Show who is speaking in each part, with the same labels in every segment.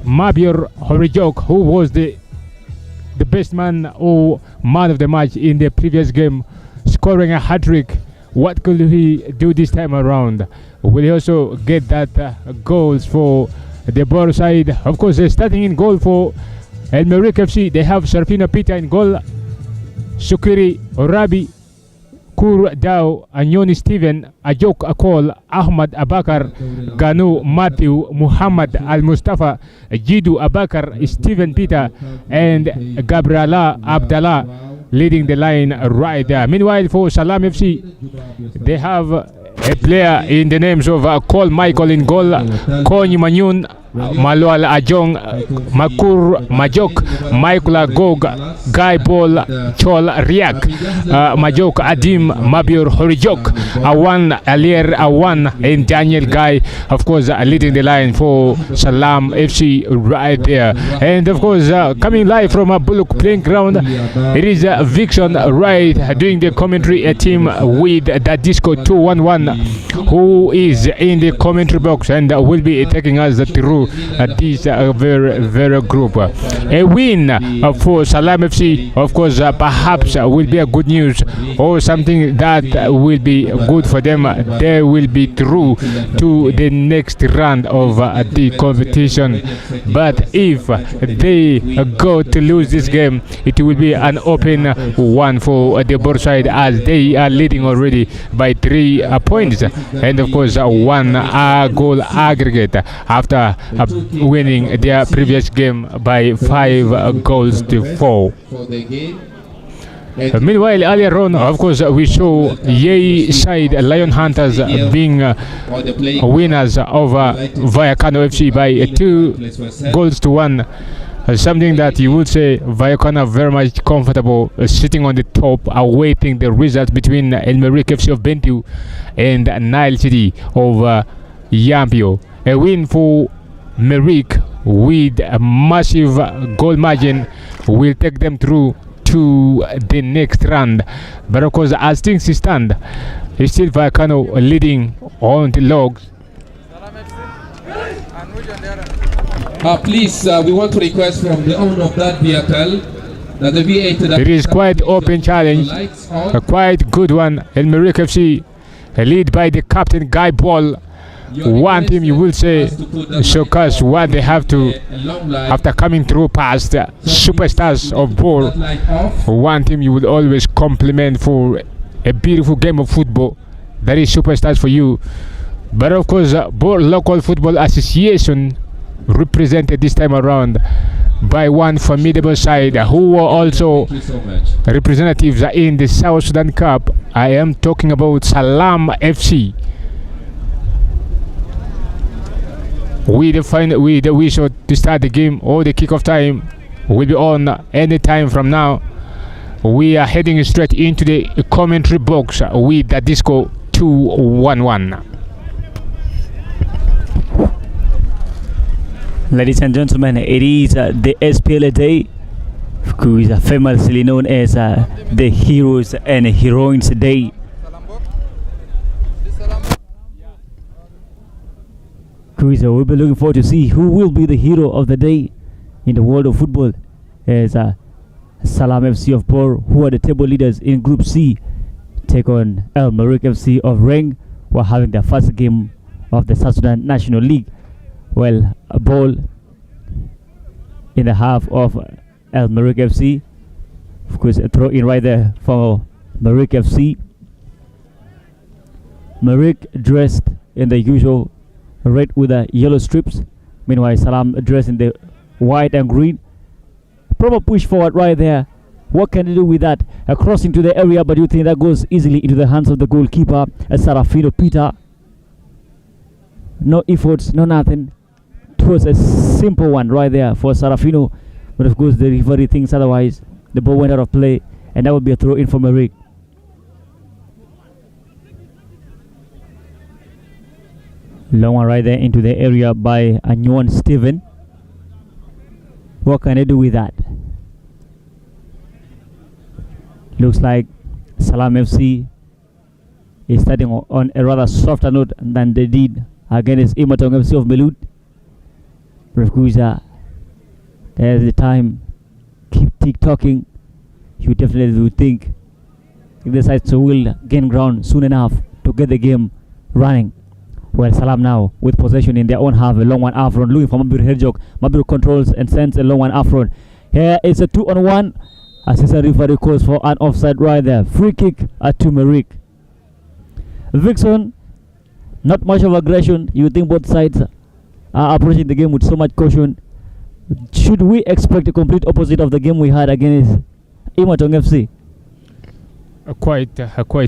Speaker 1: Mabir Horijok, who was the best man or man of the match in the previous game, scoring a hat-trick. What could he do this time around? Will he also get that goals for the Bor side? Of course, starting in goal for El Merriekh FC, they have Sharfino Pita in goal, Sukiri Rabi, Kur Dao, Anyoni Steven, Ajok Akol, Ahmad Abakar, Ganu Matthew, Muhammad Al Mustafa, Jidu Abakar, Steven Peter, and Gabriela Abdallah leading the line right there. Meanwhile, for Salaam FC, they have a player in the names of Cole Michael in goal, Konyi Manyun, Malwal Ajong, Makur Majok, Michael Agog, Guy Paul Chol Riak, Majok Adim Mabir Horijok, Awan Alier Awan, and Daniel Guy, of course, leading the line for Salaam FC right there. And of course, coming live from a Bullock playing ground, it is Vixen right doing the commentary team with the Disco 211, who is in the commentary box and will be taking us through this very group. A win for Salaam FC, of course, perhaps will be a good news or something that will be good for them. They will be through to the next round of the competition. But if they go to lose this game, it will be an open one for the Bor side, as they are leading already by 3 points, and of course 1 goal aggregate after winning their previous game by 5 goals to 4. Meanwhile, earlier on, of course, we saw Yei side Lion Hunters being winners over Vallecano FC by 2 goals to 1. Something that you would say Vallecano very much comfortable sitting on the top, awaiting the results between El Merriekh FC of Bentiu and Nile City of Yambio. A win for Merriekh with a massive goal margin will take them through to the next round. But of course, as things stand, it's still Vallecano leading on the logs.
Speaker 2: Please, we want to request from the owner of that vehicle that the V8.
Speaker 1: It is quite open challenge, a quite good one. El Merriekh FC, lead by the captain Guy Ball. One team you will say showcase what they have to after coming through past superstars of Bor. One team you will always compliment for a beautiful game of football. That is superstars for you. But of course, Bor Local Football Association represented this time around by one formidable side who were also representatives in the South Sudan Cup. I am talking about Salaam FC. We wish to start the game, or the kickoff time will be on any time from now. We are heading straight into the commentary box with the Disco 211.
Speaker 3: Ladies and gentlemen, it is the SPLA day, who is famously known as the Heroes and Heroines Day. We'll be looking forward to see who will be the hero of the day in the world of football, as Salaam FC of Bor, who are the table leaders in Group C, take on El Merriekh FC of Renk, who are having their first game of the South Sudan National League. Well, a ball in the half of El Merriekh FC. Of course, a throw in right there for Merriekh FC. Merriekh dressed in the usual red with the yellow strips. Meanwhile, Salaam dressed in the white and green. Proper push forward right there. What can you do with that? A cross into the area, but you think that goes easily into the hands of the goalkeeper, Sarafino Peter. No efforts, no nothing. It was a simple one right there for Sarafino, but of course the referee thinks otherwise. The ball went out of play, and that would be a throw in for Merriekh. Long one right there into the area by Anyuan Steven. What can they do with that? Looks like Salaam FC is starting on a rather softer note than they did against Imatong FC of Melut. Refkuza As the time keep tick-tocking, you definitely will think the sides will gain ground soon enough to get the game running. Well, Salaam now with possession in their own half, a long one up front, looking for Merriekh. Merriekh controls and sends a long one up front. Here it's a 2-on-1. Assistant referee calls for an offside right there. Free kick to Merriekh. Vixen, not much of aggression. You think both sides are approaching the game with so much caution. Should we expect a complete opposite of the game we had against Imatong FC?
Speaker 1: Quite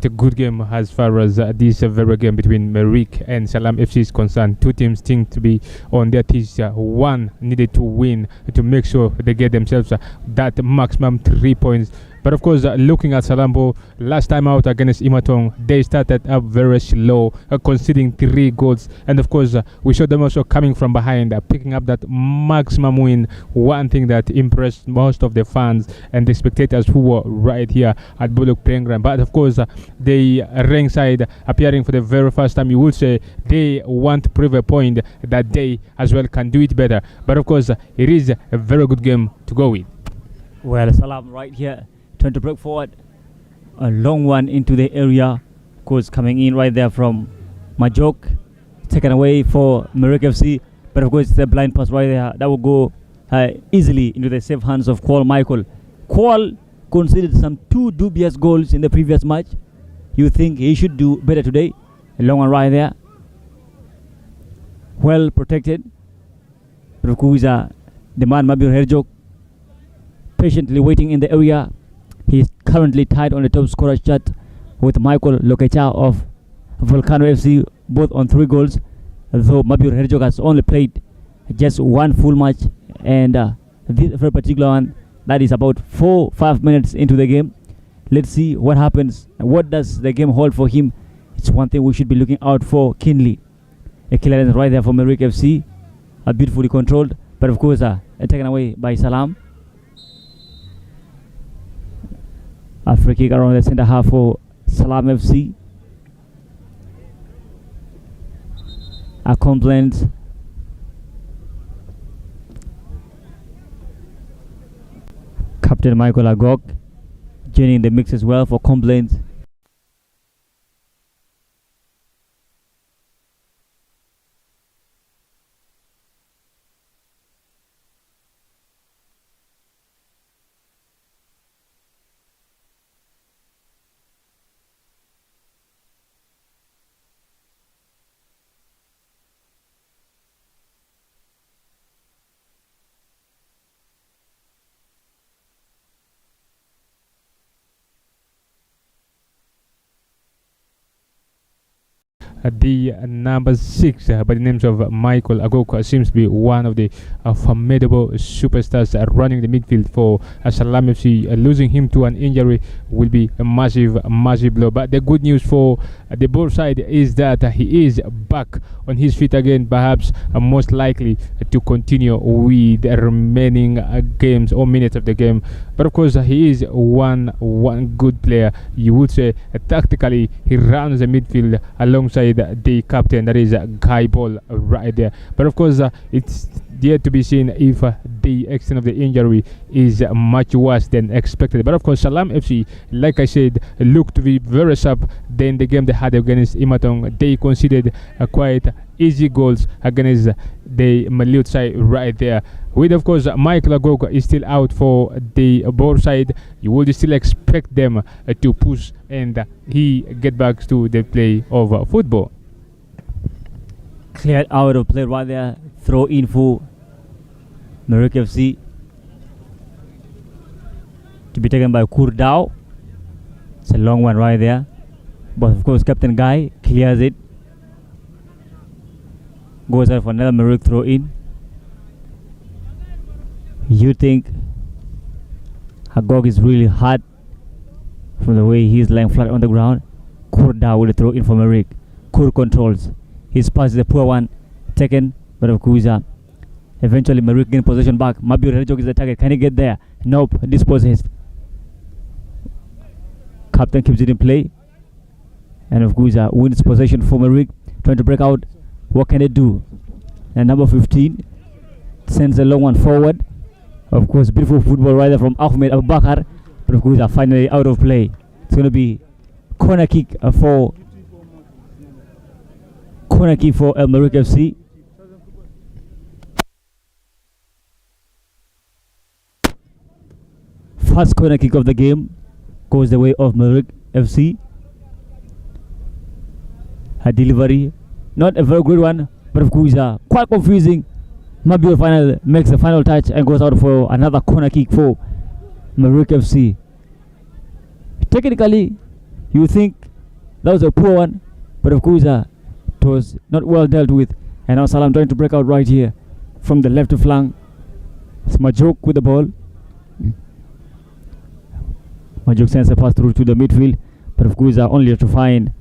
Speaker 1: a good game as far as this very game between Merriekh and Salaam FC is concerned. Two teams seem to be on their teeth. One needed to win to make sure they get themselves that maximum 3 points. But of course, looking at Salambo, last time out against Imatong, they started up very slow, conceding 3 goals. And of course, we saw them also coming from behind, picking up that maximum win. One thing that impressed most of the fans and the spectators who were right here at Bullock Playing Ground. But of course, the Renk side appearing for the very first time, you would say they want to prove a point that they as well can do it better. But of course, it is a very good game to go with.
Speaker 3: Well, Salaam right here. Trying to break forward, a long one into the area, of course coming in right there from Majok, taken away for Merriekh FC, but of course it's a blind pass right there that will go easily into the safe hands of Kwal Michael. Kwal conceded some 2 dubious goals in the previous match. You think he should do better today? A long one right there, well protected. But of course the man Merriekh patiently waiting in the area. He's currently tied on the top scorer chart with Michael Lokecha of Volcano FC, both on 3 goals. Though Merriekh has only played just 1 full match, and this very particular one, that is about 4-5 minutes into the game. Let's see what happens. What does the game hold for him? It's one thing we should be looking out for keenly. A clearance right there for Merriekh FC, beautifully controlled, but of course taken away by Salaam. A free kick around the center half for Salaam FC. A complaint. Captain Michael Agok joining the mix as well for complaints.
Speaker 1: The number 6 by the names of Michael Agoko seems to be one of the formidable superstars running the midfield for Salaam FC. Losing him to an injury will be a massive blow. But the good news for the ball side is that he is back on his feet again, perhaps most likely to continue with the remaining games or minutes of the game. But of course, he is one good player. You would say tactically he runs the midfield alongside the captain, that is Guy Ball right there. But of course, it's yet to be seen if the extent of the injury is much worse than expected. But of course, Salaam FC, like I said, looked to be very sharp. Then the game they had against Imatong, they conceded quite easy goals against the Maliut side right there. With of course Michael Agoko is still out for the ball side, you would still expect them to push and he get back to the play of football.
Speaker 3: Cleared out of play right there. Throw in for Merriekh FC to be taken by Kurdao. It's a long one right there, but of course Captain Guy clears it. Goes out for another Merriekh throw in. You think Agog is really hard from the way he's lying flat on the ground. Kurdao will throw in for Merriekh. Kur controls. His pass is a poor one, taken, but of course eventually Merriekh gain possession back. Merriekh is the target. Can he get there? Nope. Dispossessed. Captain keeps it in play, and of course wins possession for Merriekh. Trying to break out. What can they do? And number 15 sends a long one forward. Of course, beautiful football right there from Ahmed Abubakar. But of course, are finally out of play. It's going to be corner kick for Merriekh FC. First corner kick of the game goes the way of Merriekh FC. A delivery, not a very good one, but of course quite confusing. Mabio makes the final touch and goes out for another corner kick for Merriekh FC. Technically, you think that was a poor one, but of course it was not well dealt with. And now Salaam trying to break out right here from the left flank. It's Majuk with the ball. Majuk sends a pass through to the midfield, but of course only to find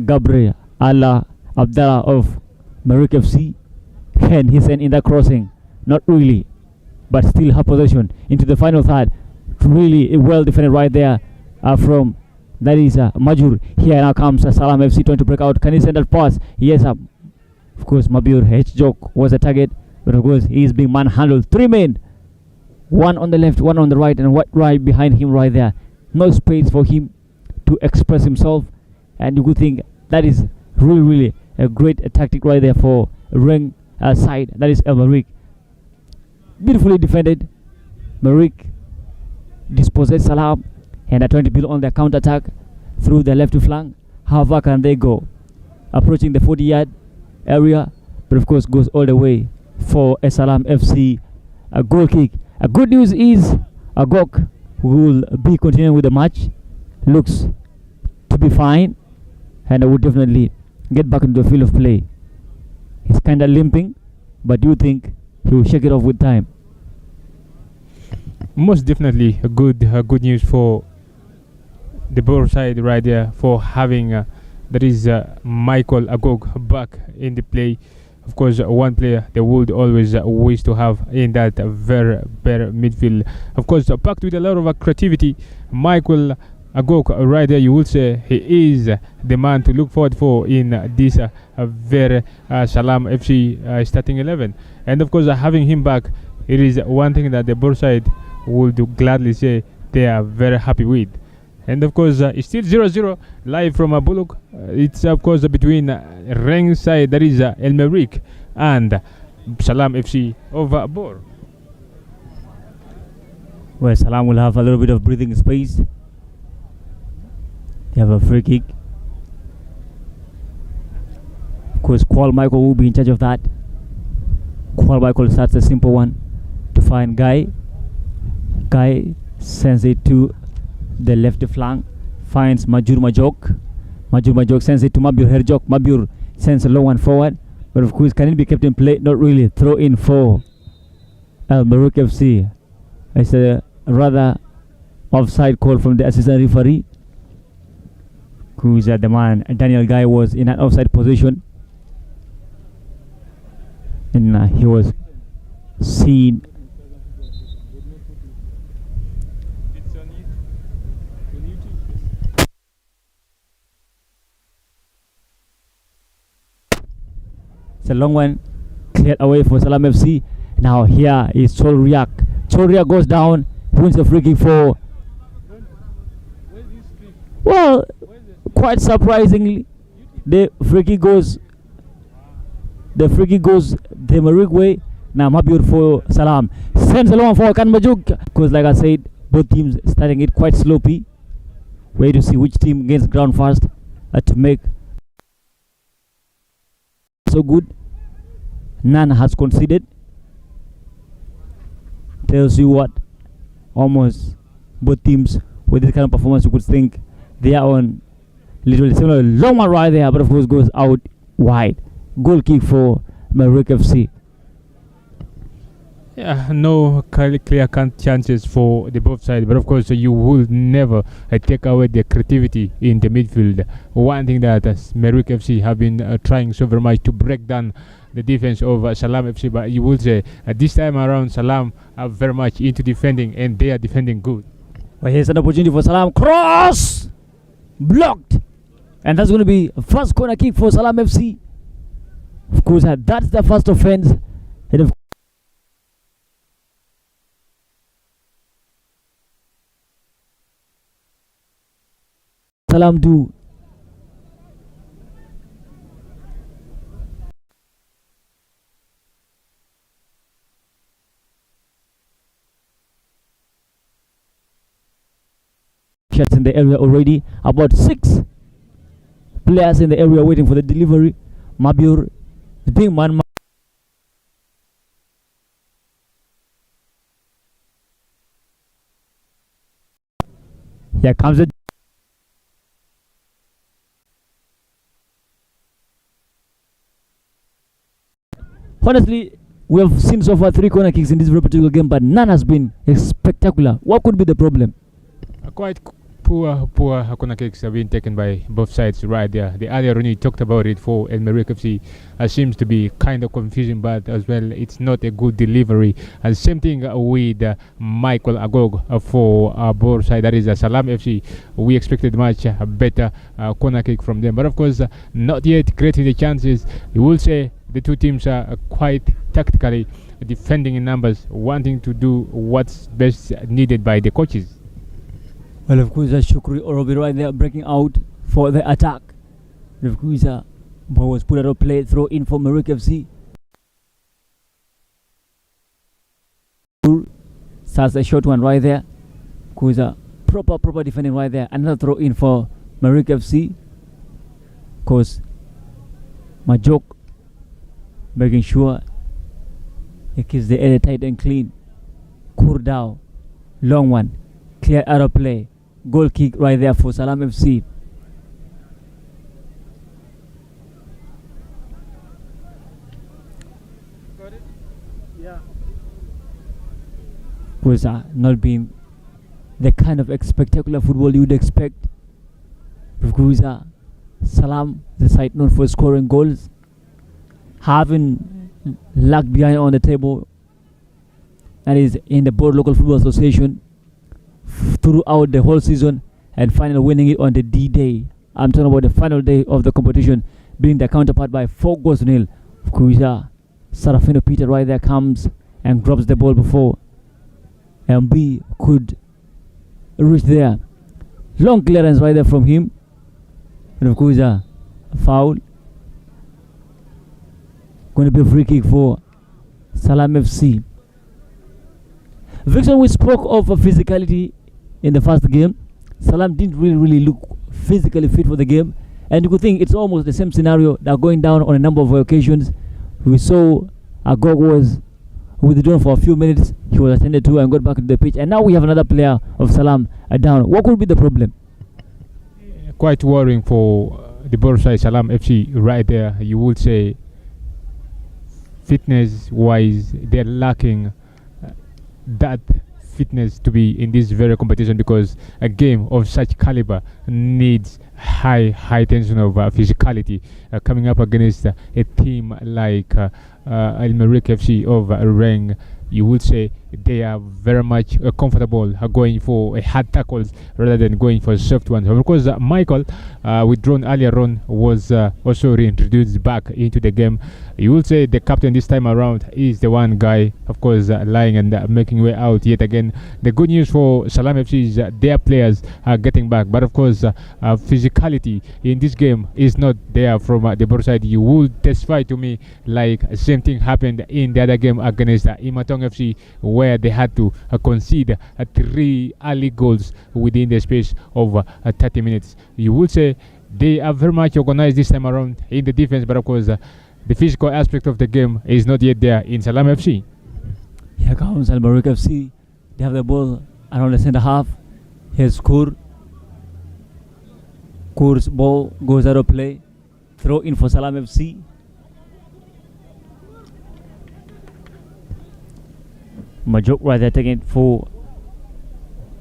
Speaker 3: Gabriel Allah Abdallah of Merriekh FC. Can he send in that crossing? Not really, but still have possession into the final third. Really well defended right there from that is Majur. Here now comes Salaam FC trying to break out. Can he send that pass? Yes, of course Mabur H-Jok was the target, but of course he is being manhandled. 3 men, one on the left, one on the right, and right behind him right there. No space for him to express himself, and you could think that is really a great tactic right there for Renk side. That is Merriekh. Beautifully defended. Merriekh dispossessed Salaam and are trying to build on their counter attack through the left flank. How far can they go? Approaching the 40-yard area, but of course goes all the way for a Salaam FC a goal kick. A good news is Agok will be continuing with the match. Looks to be fine, and I would definitely get back into the field of play. He's kind of limping, but do you think he will shake it off with time?
Speaker 1: Most definitely a good news for the Bor side right there, for having that is Michael Agog back in the play. Of course, one player they would always wish to have in that very midfield. Of course, packed with a lot of creativity. Michael Agok right there, you would say he is the man to look forward for in this very Salaam FC starting 11. And of course, having him back, it is one thing that the Bor side would gladly say they are very happy with. And of course, it's still 0-0 live from Bullock. It's of course between Renk side, that is El Merriekh, and Salaam FC of Bor.
Speaker 3: Well, Salaam will have a little bit of breathing space. They have a free kick. Of course, Kwal Michael will be in charge of that. Kwal Michael starts a simple one to find Guy. Guy sends it to the left flank, finds Majur Majok. Majur Majok sends it to Mabur Herjok. Mabur sends a low one forward, but of course, can it be kept in play? Not really. Throw in for Merriekh FC. It's a rather offside call from the assistant referee. Who's the man? Daniel Guy was in an offside position, and he was seen. It's a long one, cleared away for Salaam FC. Now here is Cholriak. Cholriak goes down, wins the free kick for. Well, quite surprisingly, the free kick goes the Merriekh way. Now Mabur for Salaam. Sends a long for Kan Majuk. Because like I said, both teams starting it quite sloppy. Wait to see which team gains ground first to make so good. None has conceded. Tells you what almost both teams with this kind of performance you could think they are on literally similar. Long one right there, but of course goes out wide. Goal kick for Merriekh FC.
Speaker 1: Yeah, no clear chances for the both sides, but of course you will never take away the creativity in the midfield. One thing that Merriekh FC have been trying so very much to break down the defense of Salaam FC, but you would say this time around Salaam are very much into defending, and they are defending good.
Speaker 3: Well, here's an opportunity for Salaam. Cross! Blocked! And that's going to be a first corner kick for Salaam FC. Of course, that's the first offense. And of Salaam do? Shots in the area already. About 6 players in the area waiting for the delivery. Mabiur is being man. Here comes it. Honestly, we have seen so far 3 corner kicks in this very particular game, but none has been spectacular. What could be the problem?
Speaker 1: Quite poor corner kicks have been taken by both sides right there. The earlier when you talked about it for Merriekh FC seems to be kind of confusing, but as well it's not a good delivery. And same thing with Michael Agog for both side, that is Salaam FC. We expected much better corner kick from them, but of course not yet creating the chances. You will say the two teams are quite tactically defending in numbers, wanting to do what's best needed by the coaches.
Speaker 3: Well, of course, Shukri Orobi right there breaking out for the attack. Of course, ball was put out of play, throw in for Merriekh FC. Starts a short one right there. Of course, proper defending right there. Another throw in for Merriekh FC. Of course, Majok making sure he keeps the area tight and clean. Kurdao, long one, clear out of play. Goal kick right there for Salaam FC. Was not being the kind of spectacular football you would expect. Because Salaam, the side known for scoring goals, having lagged behind on the table, that is in the Board Local Football Association throughout the whole season, and finally winning it on the D-Day. I'm talking about the final day of the competition, being the counterpart by 4-0. Kuisa Sarafino Peter right there comes and drops the ball before MB could reach there. Long clearance right there from him, and of course a foul. Going to be a free kick for Salaam FC. Vixen, we spoke of physicality in the first game. Salaam didn't really look physically fit for the game, and you could think it's almost the same scenario. They're going down on a number of occasions. We saw Agog was withdrawn for a few minutes. He was attended to and got back to the pitch, and now we have another player of Salaam down. What could be the problem?
Speaker 1: Quite worrying for the Borsai Salaam FC right there. You would say fitness wise they're lacking that fitness to be in this very competition, because a game of such caliber needs high tension of physicality coming up against a team like Merriekh FC of Renk. You would say they are very much comfortable going for hard tackles rather than going for soft ones. Of course, Michael, withdrawn earlier on, was also reintroduced back into the game. You would say the captain this time around is the one guy, of course, lying and making way out yet again. The good news for Salaam FC is their players are getting back, but of course, physicality in this game is not there from the Bor side. You would testify to me like same thing happened in the other game against Imatong FC, where they had to concede 3 early goals within the space of 30 minutes. You would say they are very much organized this time around in the defense, but of course the physical aspect of the game is not yet there in Salaam FC.
Speaker 3: Here comes Merriekh FC. They have the ball around the center half. Here's Kur's ball goes out of play. Throw in for Salaam FC. Majok right there taking it for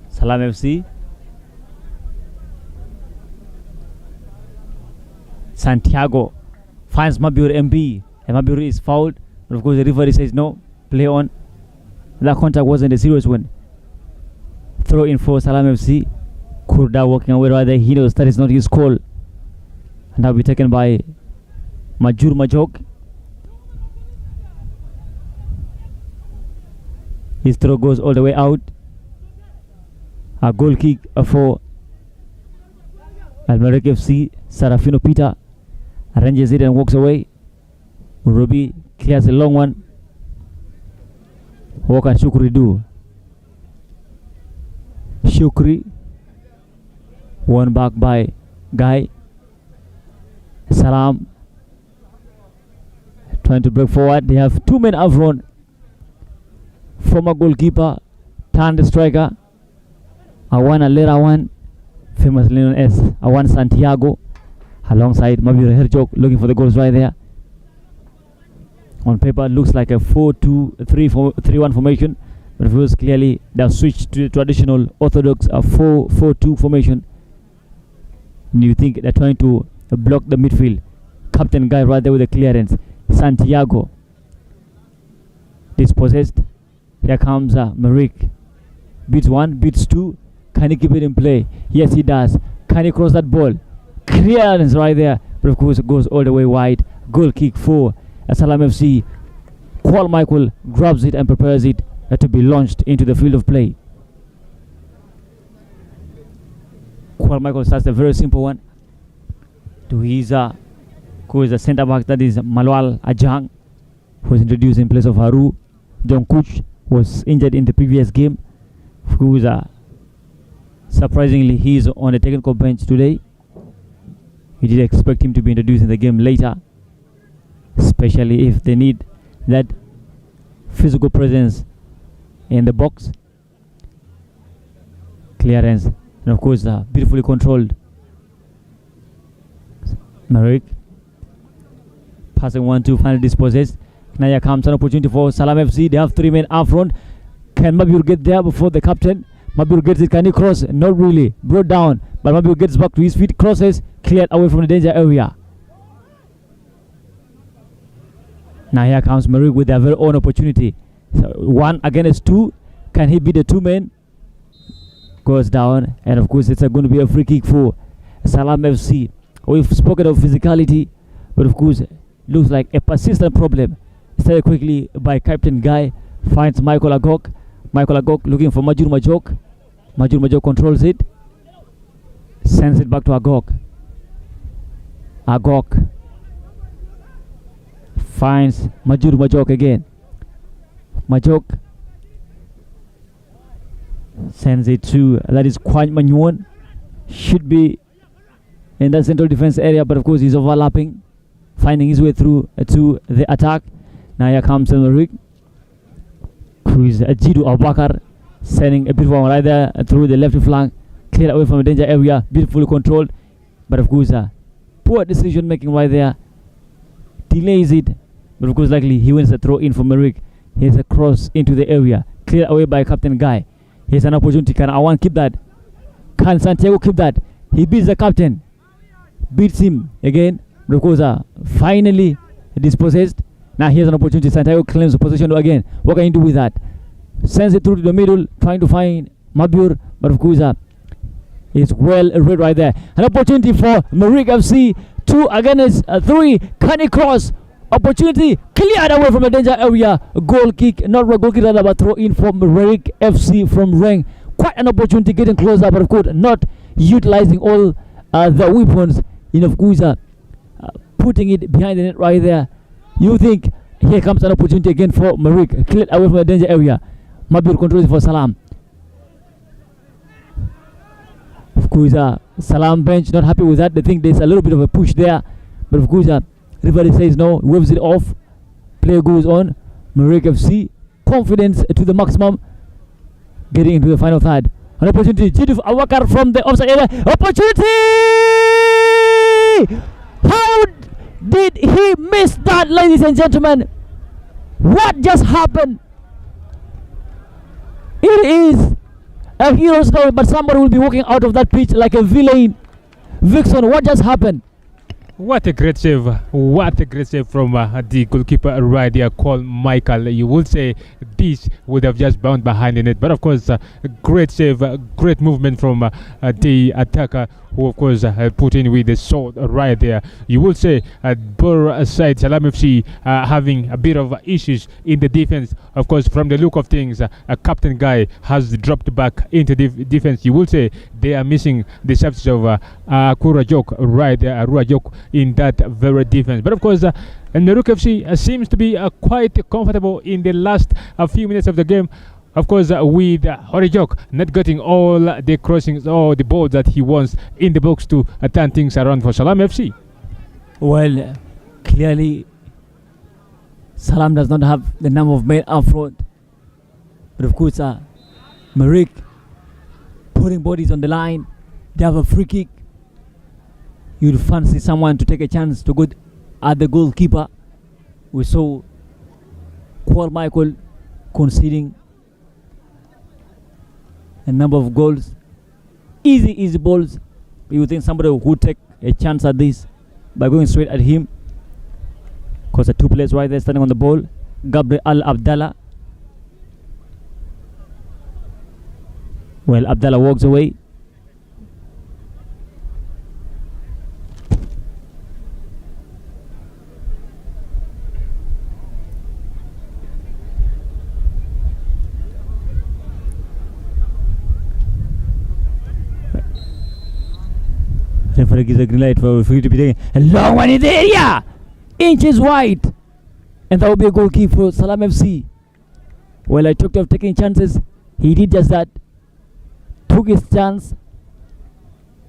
Speaker 3: Salaam FC. Santiago finds Mabur MB, and Mabur is fouled. But of course, the referee says no, play on. That contact wasn't a serious one. Throw in for Salaam FC. Kurda walking away right there. He knows that is not his call, and that will be taken by Majok. His throw goes all the way out. A goal kick for At Merriekh FC, Sarafino Peter arranges it and walks away. Ruby clears a long one. What can Shukri do? Shukri won back by Guy. Salaam trying to break forward. They have 2 men up front. Former goalkeeper turned striker Awan Alerawan, famously known as Awan Santiago, alongside Mabir Herjok, looking for the goals right there. On paper, it looks like a 4-2-3-1 formation, but it was clearly they've switched to the traditional orthodox 4-4-2 formation. And you think they're trying to block the midfield. Captain Guy right there with the clearance. Santiago dispossessed. Here comes Merriekh. Beats 1, beats 2. Can he keep it in play? Yes, he does. Can he cross that ball? Clearance right there, but of course it goes all the way wide. Goal kick for Salaam FC. Qual Michael grabs it and prepares it to be launched into the field of play. Qual Michael starts a very simple one to his who is the centre back, that is Malwal Ajang, who was introduced in place of Haru. John Kuch was injured in the previous game, who is surprisingly he is on the technical bench today. We did expect him to be introduced in the game later, especially if they need that physical presence in the box. Clearance, and of course beautifully controlled. Merriekh passing 1-2, finally dispossessed. Now here comes an opportunity for Salaam FC. They have 3 men up front. Can Mabur get there before the captain? Mabur gets it. Can he cross? Not really. Brought down, but Mabur gets back to his feet. Crosses, cleared away from the danger area. Now here comes Merriekh with their very own opportunity. So 1 against 2. Can he beat the 2 men? Goes down, and of course it's going to be a free kick for Salaam FC. We've spoken of physicality, but of course looks like a persistent problem. Started quickly by Captain Guy. Finds Michael Agok. Michael Agok looking for Majur Majok. Majur Majok controls it. Sends it back to Agok. Agok finds Majur Majok again. Majok sends it to, that is Kwan Manyuan. Should be in the central defense area, but of course he's overlapping, finding his way through to the attack. Now here comes Merriekh, who is Jidu Abubakar, sending a beautiful one right there through the left flank, cleared away from the danger area, beautifully controlled, but of course poor decision making right there, delays it, but of course likely he wins the throw in for Merriekh. Here's a cross into the area, cleared away by Captain Guy. Here's an opportunity. Can Awan keep that? Can Santiago keep that? He beats the captain, beats him again, but of course finally dispossessed. Now here's an opportunity. Santiago claims the position again. What can he do with that? Sends it through to the middle, trying to find Mabur, but of course it's well read right there. An opportunity for Merriekh FC. 2 against 3. Can he cross? Opportunity cleared away from the danger area. Goal kick, not a goal kick, rather, but throw in for Merriekh FC from Renk. Quite an opportunity getting closer, but of course not utilizing all the weapons. Of course putting it behind the net right there. You think here comes an opportunity again for Merriekh, cleared away from the danger area. Mabur controls it for Salaam. Of course Salaam bench not happy with that. They think there's a little bit of a push there, but of course referee says no, waves it off. Play goes on. Merriekh FC confidence to the maximum, getting into the final third. An opportunity. Jiduf Awakar from the offside area. Opportunity! How did he miss that, ladies and gentlemen? What just happened? It is a hero story, but somebody will be walking out of that pitch like a villain. Vixen, what just happened?
Speaker 1: What a great save. What a great save from the goalkeeper right there called Michael. You would say this would have just bounced behind in it, but of course great save, great movement from the attacker who of course put in with the sword right there. You will say Bor side Salaam FC having a bit of issues in the defense. Of course, from the look of things, a captain guy has dropped back into defense. You will say they are missing the services of Kurajok right there, Ruajok in that very defense. But of course, and Merriekh FC seems to be quite comfortable in the last few minutes of the game. Of course, with Horijok not getting all the crossings or the balls that he wants in the box to turn things around for Salaam FC.
Speaker 3: Well, clearly, Salaam does not have the number of men up front. But of course, Merriekh putting bodies on the line. They have a free kick. You'd fancy someone to take a chance to go at the goalkeeper. We saw Paul Michael conceding a number of goals. Easy balls. You would think somebody would take a chance at this by going straight at him. Because the two players right there standing on the ball. Gabriel Abdallah. Well, Abdallah walks away. Referee gives a green light for free to be taken. A long one in the area! Inches wide! And that will be a goal kick for Salaam FC. Well, I talked of taking chances. He did just that. Took his chance.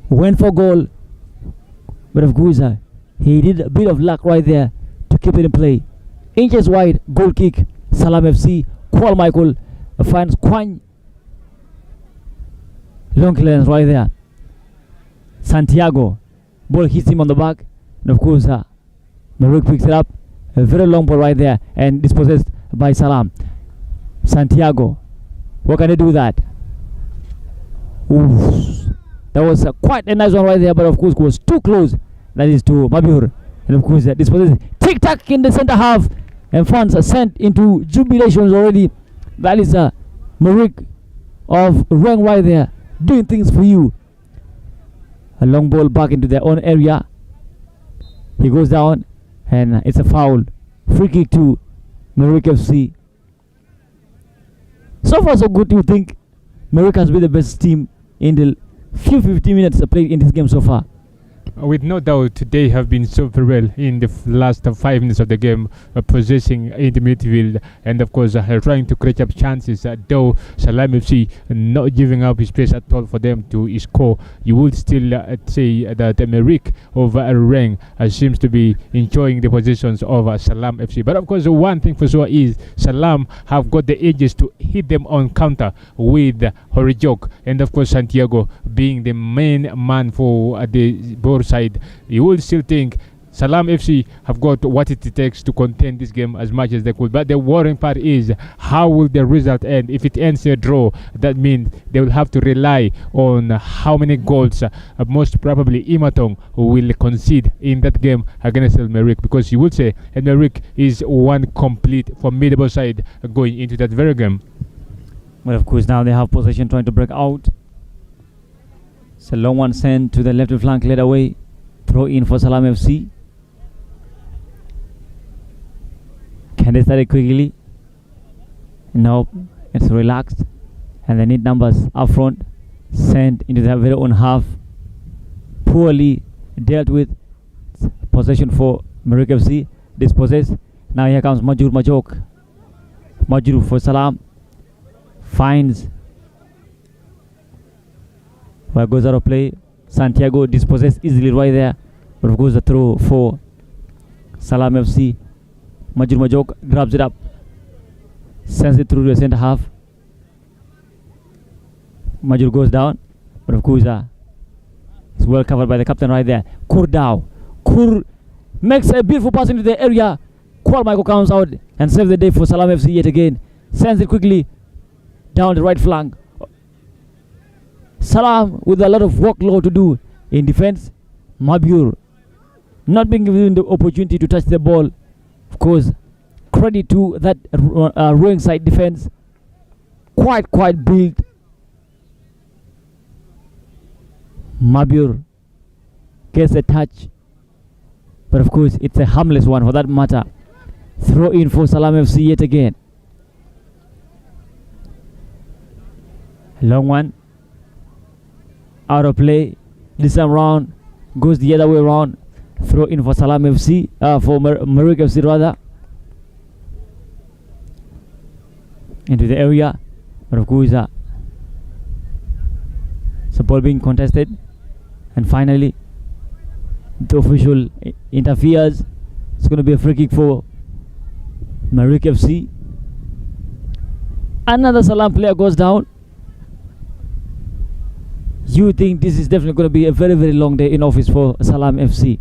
Speaker 3: Went for goal. But of course, he did a bit of luck right there to keep it in play. Inches wide, goal kick. Salaam FC. Paul Michael finds Kwan. Long clearance right there. Santiago, ball hits him on the back, and of course Merriekh picks it up. A very long ball right there and dispossessed by Salaam. Santiago, what can they do with that? Oof. That was quite a nice one right there, but of course was too close. That is to Mabur, and of course dispossessed. Tic tac in the center half, and fans are sent into jubilations already. That is Merriekh of Renk right there, doing things for you. A long ball back into their own area. He goes down and it's a foul. Free kick to Merriekh FC. So far so good. You think Merriekh has been the best team in the few 15 minutes played in this game so far?
Speaker 1: With no doubt, they have been super well in the last 5 minutes of the game, possessing in the midfield and of course trying to create up chances. Though Salaam FC not giving up his place at all for them to score, you would still say that Merriekh of Renk seems to be enjoying the positions of Salaam FC. But of course, one thing for sure is Salaam have got the edges to hit them on counter with Horijok and of course Santiago being the main man for the Bor side. You will still think Salaam FC have got what it takes to contain this game as much as they could. But the worrying part is how will the result end? If it ends a draw, that means they will have to rely on how many goals most probably Imatong will concede in that game against Merriekh, because you would say Merriekh is one complete formidable side going into that very game.
Speaker 3: Well, of course, now they have possession trying to break out. It's a long one sent to the left flank, led away. Throw in for Salaam FC. Can they start it quickly? No, it's relaxed. And they need numbers up front. Sent into their very own half. Poorly dealt with. Possession for Merriekh FC. Dispossessed. Now here comes Majur Majok. Majur for Salaam. Finds. Where goes out of play. Santiago dispossessed easily right there. But of course the throw for Salaam FC. Majur Majok grabs it up. Sends it through the center half. Majur goes down. But of course it's well covered by the captain right there. Kurdao. Kur makes a beautiful pass into the area. Paul Michael comes out and saves the day for Salaam FC yet again. Sends it quickly down the right flank. Salaam with a lot of workload to do in defense. Mabur not being given the opportunity to touch the ball. Of course, credit to that Renk side defense. Quite built. Mabur gets a touch, but of course it's a harmless one for that matter. Throw in for Salaam FC yet again. Long one, out of play. This time round goes the other way around. Throw in for Salaam FC, for Merriekh FC rather, into the area, but of course the ball being contested, and finally the official interferes. It's going to be a free kick for Merriekh FC. Another Salaam player goes down. You think this is definitely going to be a very, very long day in office for Salaam FC?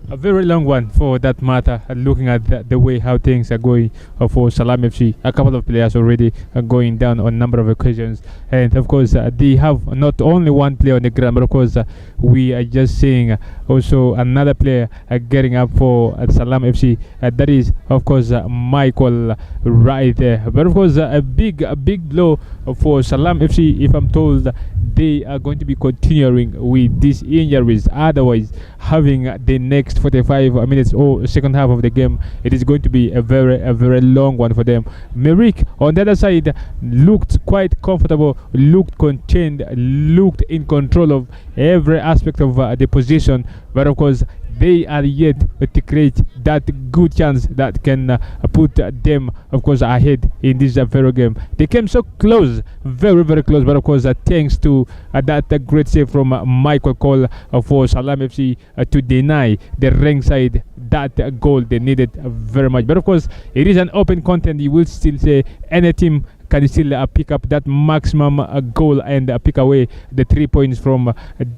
Speaker 1: A very long one for that matter, looking at the way how things are going for Salaam FC. A couple of players already going down on a number of occasions, and of course they have not only one player on the ground, but of course we are just seeing also another player getting up for Salaam FC. That is of course Michael right there. But of course a big blow for Salaam FC, if I'm told they are going to be continuing with these injuries. Otherwise, having the next 45 minutes or second half of the game, it is going to be a very long one for them. Merriekh on the other side looked quite comfortable, looked contained, looked in control of every aspect of the position, but of course they are yet to create that good chance that can put them, of course, ahead in this very game. They came so close, very close, but of course, thanks to that great save from Michael Cole for Salaam FC to deny the Renk side that goal they needed very much. But of course, it is an open content. You will still say any team can still pick up that maximum goal and pick away the 3 points from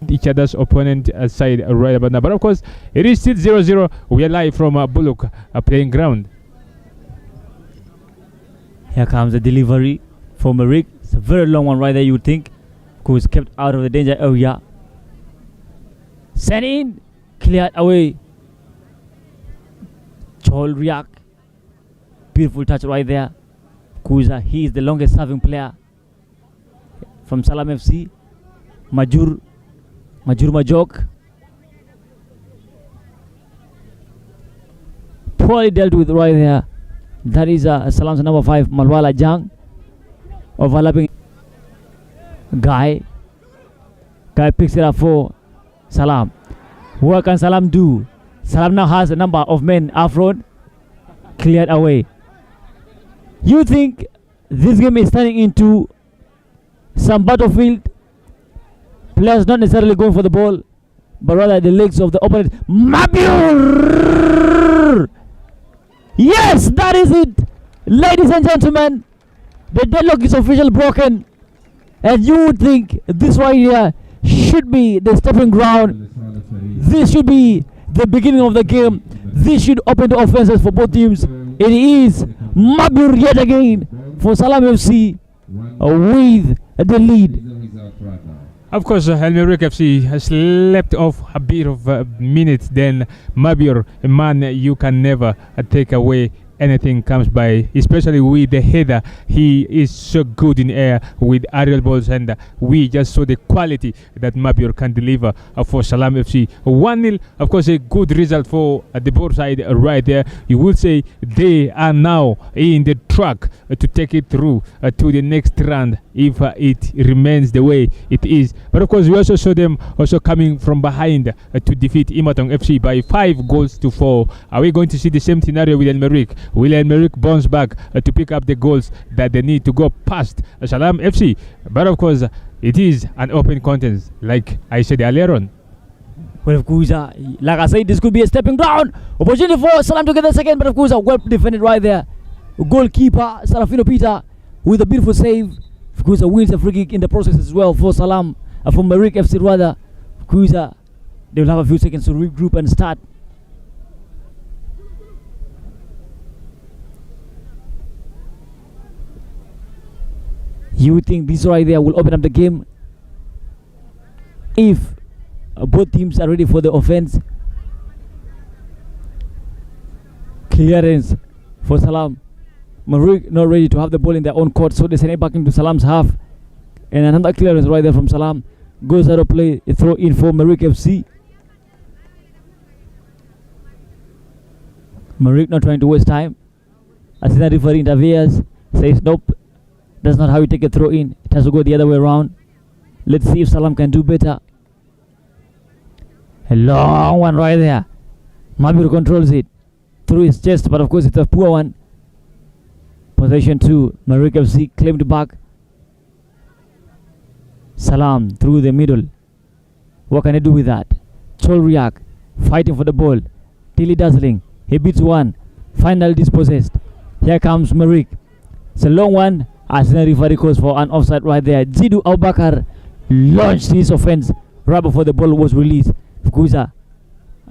Speaker 1: each other's opponent side right about now. But of course, it is still 0-0. We are live from Bullock playing ground.
Speaker 3: Here comes the delivery for Merriekh. It's a very long one right there, you would think. Who's kept out of the danger area. Sent in, cleared away. Joel Riak. Beautiful touch right there. Kuza, he is the longest serving player from Salaam FC. Majur Majok. Poorly dealt with right there. That is Salaam's number 5, Malwala Jang. Overlapping Guy picks it up for Salaam. What can Salaam do? Salaam now has a number of men up front. Cleared away. You think this game is turning into some battlefield? Players not necessarily going for the ball, but rather the legs of the opponent. Mabur! Yes, that is it! Ladies and gentlemen, the deadlock is officially broken. And you would think this right here should be the stepping ground. This should be the beginning of the game. This should open the offenses for both teams. It is Mabur yet again for Salaam FC with the lead.
Speaker 1: Of course, Merriekh FC has slept off a bit of minutes. Then Mabur, a man you can never take away anything comes by, especially with the header. He is so good in air with aerial balls, and we just saw the quality that Mabur can deliver for Salaam FC. 1-0, of course, a good result for the board side right there. You will say they are now in the track to take it through to the next round if it remains the way it is. But of course, we also saw them also coming from behind to defeat Imatong FC by 5-4. Are we going to see the same scenario with Merriekh? Will Merriekh bounce back to pick up the goals that they need to go past Salaam FC? But of course, it is an open contest, like I said earlier on.
Speaker 3: Well, of course, like I said, this could be a stepping ground. Opportunity for Salaam to get the second, but of course, well defended right there. Goalkeeper Sarafino Peter with a beautiful save. Of course, wins a free kick in the process as well for Salaam, for Merriekh FC rather. Of course, they will have a few seconds to regroup and start. You think this right there will open up the game if both teams are ready for the offense? Clearance for Salaam. Merriekh not ready to have the ball in their own court, so they send it back into Salaam's half. And another clearance right there from Salaam. Goes out of play, a throw in for Merriekh FC. Merriekh not trying to waste time. Assistant referee intervenes, says nope, that's not how you take a throw in. It has to go the other way around. Let's see if Salaam can do better. A long one right there. Mabir controls it through his chest, but of course it's a poor one. Possession 2, Merriekh FC claimed back. Salaam through the middle. What can he do with that? Cholriak fighting for the ball. Tilly dazzling. He beats one. Finally dispossessed. Here comes Merriekh. It's a long one. Arsenal referee calls for an offside right there. Jidu Abubakar launched his offense right before the ball was released. Fukuza,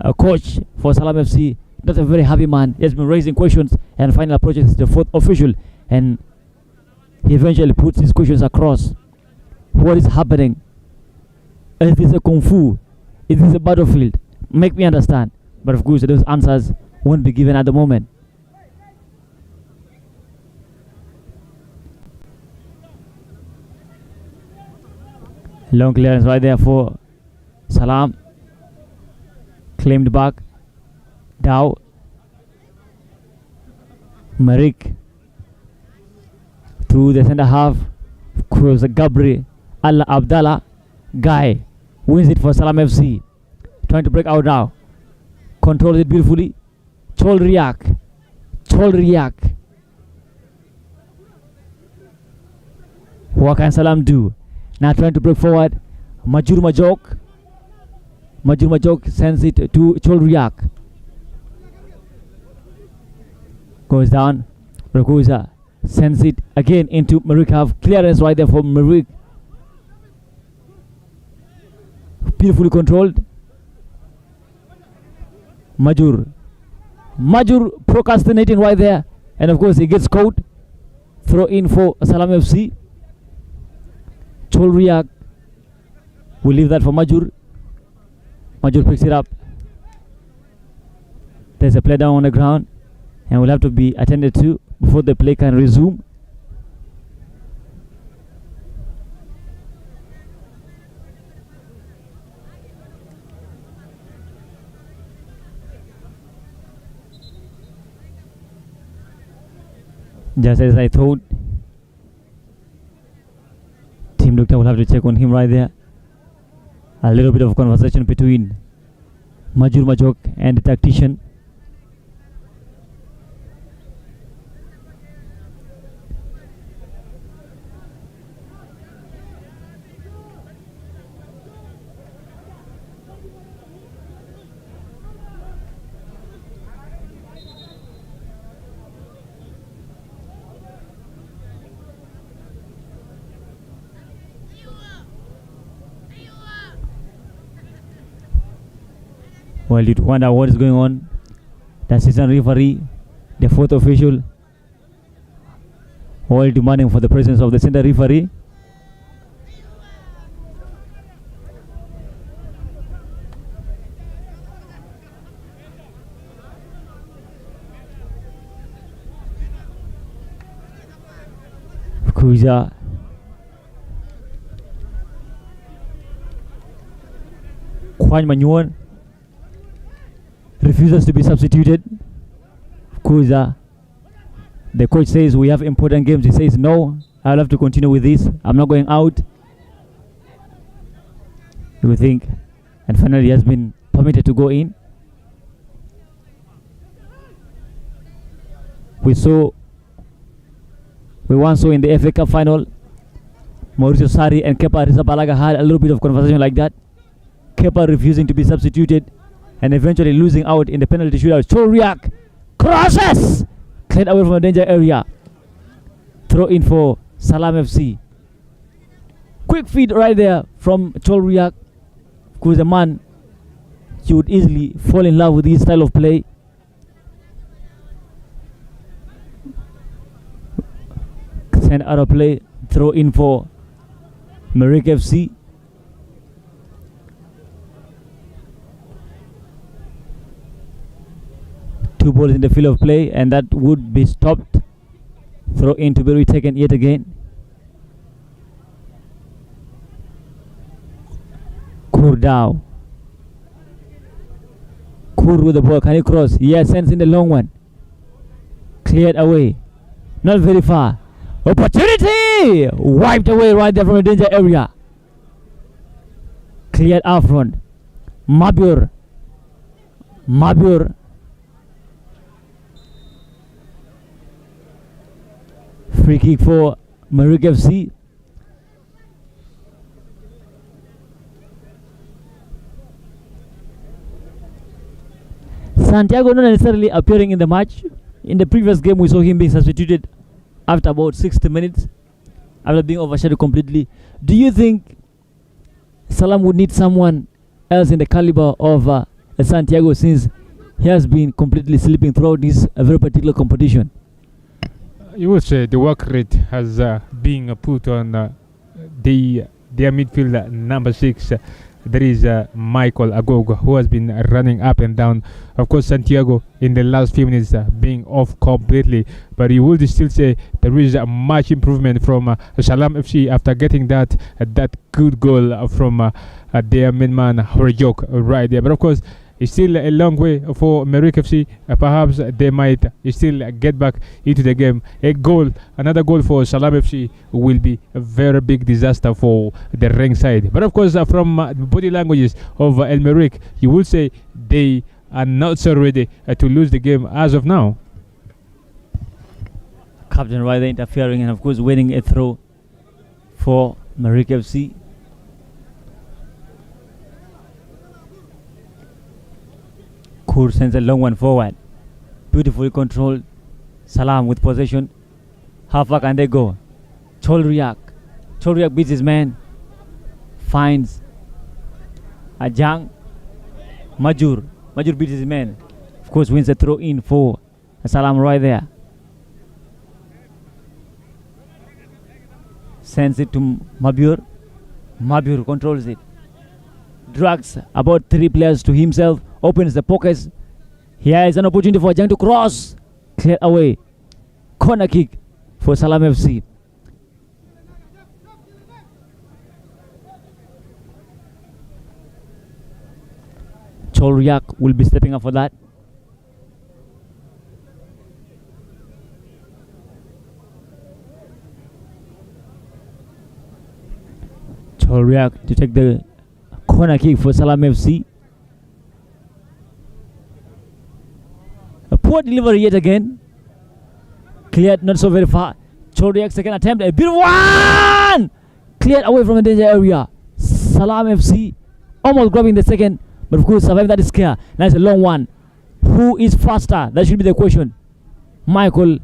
Speaker 3: a coach for Salaam FC, not a very happy man. He has been raising questions and finally approaches the fourth official, and he eventually puts his questions across. What is happening? Is this a kung fu? Is this a battlefield? Make me understand. But of course those answers won't be given at the moment. Long clearance right there for Salaam. Claimed back. Dow. Merriekh through the center half. Cross Gabri. Allah Abdallah. Guy wins it for Salaam FC. Trying to break out now. Controls it beautifully. Cholriak. What can Salaam do? Now trying to break forward. Majur Majok sends it to Cholriak. Goes down. Raguza sends it again into Merriekh. Clearance right there for Merriekh. Beautifully controlled. Majur procrastinating right there, and of course he gets caught. Throw in for Salaam FC. Cholriak will leave that for Majur. Majur picks it up. There's a play down on the ground and will have to be attended to before the play can resume. Just as I thought, Team Doctor will have to check on him right there. A little bit of conversation between Majur Majok and the tactician. Well, you wonder what is going on. The assistant referee, the fourth official, all demanding for the presence of the center referee. Kuja. Kwan Manyuan refuses to be substituted. Kuza. The coach says we have important games. He says no, I'll have to continue with this. I'm not going out. You would think. And finally he has been permitted to go in. We once saw in the FA Cup final, Mauricio Sarri and Kepa Arrizabalaga had a little bit of conversation like that. Kepa refusing to be substituted and eventually losing out in the penalty shootout. Cholriak crosses! Cleared away from the danger area. Throw in for Salaam FC. Quick feed right there from Cholriak, who is a man you would easily fall in love with his style of play. Send out of play. Throw in for Merriekh FC. Two balls in the field of play, and that would be stopped. Throw in to be retaken yet again. Kurdao. Kur with the ball. Can he cross? Yes, sends in the long one. Cleared away. Not very far. Opportunity! Wiped away right there from the danger area. Cleared out front. Mabur. Free kick for Merriekh FC. Santiago not necessarily appearing in the match. In the previous game, we saw him being substituted after about 60 minutes, after being overshadowed completely. Do you think Salaam would need someone else in the caliber of Santiago, since he has been completely sleeping throughout this very particular competition?
Speaker 1: You would say the work rate has been put on their midfield number 6. There is Michael Agog, who has been running up and down. Of course, Santiago in the last few minutes being off completely, but you would still say there is much improvement from Salaam FC after getting that good goal from their main man Renk right there. But of course, it's still a long way for Merriekh FC. Perhaps they might still get back into the game. Another goal for Salaam FC will be a very big disaster for the Renk side. But of course, from body languages of El Merriekh, you will say they are not so ready to lose the game as of now.
Speaker 3: Captain right there interfering and of course winning a throw for Merriekh FC. Kur sends a long one forward. Beautifully controlled. Salaam with possession. How far can they go? Cholriak beats his man. Finds Ajang. Majur beats his man. Of course wins a throw in for Salaam right there. Sends it to Mabur. Mabur controls it. Drags about 3 players to himself. Opens the pockets. Here is an opportunity for Ajang to cross. Cleared away. Corner kick for Salaam FC. Cholriak will be stepping up for that. Cholriak to take the corner kick for Salaam FC. A poor delivery yet again. Cleared not so very far. Cholriak's second attempt. A big one! Cleared away from the danger area. Salaam FC almost grabbing the second, but of course surviving that scare. That's a long one. Who is faster? That should be the question. Michael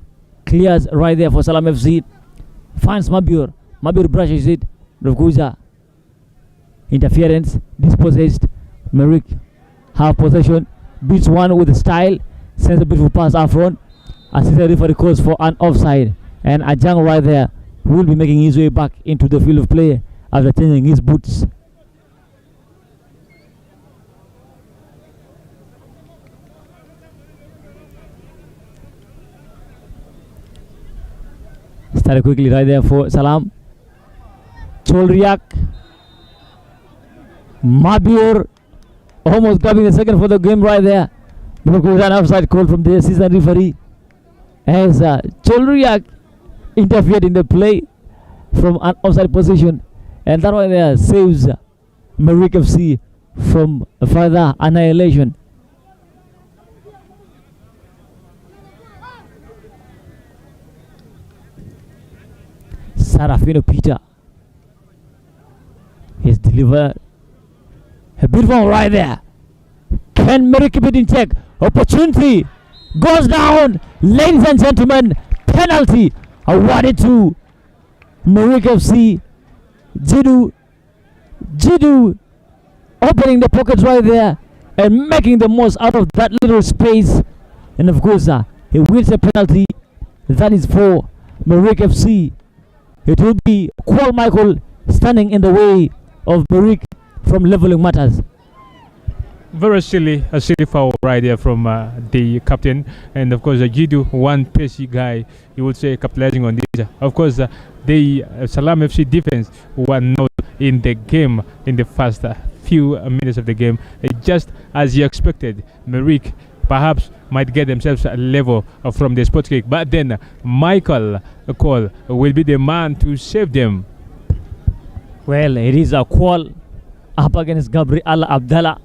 Speaker 3: clears right there for Salaam FC. Finds Mabur. Mabur brushes it. But of course, interference. Dispossessed. Merriekh have possession. Beats one with style. Sends a beautiful pass up front. Assistant referee calls for an offside. And Ajang right there will be making his way back into the field of play after changing his boots. Started quickly right there for Salaam. Cholriak. Mabur almost grabbing the second for the game right there. But an offside call from the assistant referee as Cholriak interfered in the play from an offside position, and that right there saves Merriekh FC from further annihilation. Sarafino Peter is delivered a beautiful one right there. Can Merriekh keep it in check? Opportunity goes down, ladies and gentlemen. Penalty awarded to Merriekh FC. Jidu opening the pockets right there and making the most out of that little space, and of course he wins a penalty. That is for Merriekh FC. It will be Kwal Michael standing in the way of Merriekh from leveling matters.
Speaker 1: Very silly, a silly foul right there from the captain, and of course Jidu, one pacey guy, you would say, capitalizing on this. Of course, the Salaam FC defense were not in the game in the first few minutes of the game. Just as you expected, Merriekh perhaps might get themselves a level from the spot kick. But then Michael Cole will be the man to save them.
Speaker 3: Well, it is a call up against Gabriel Abdallah.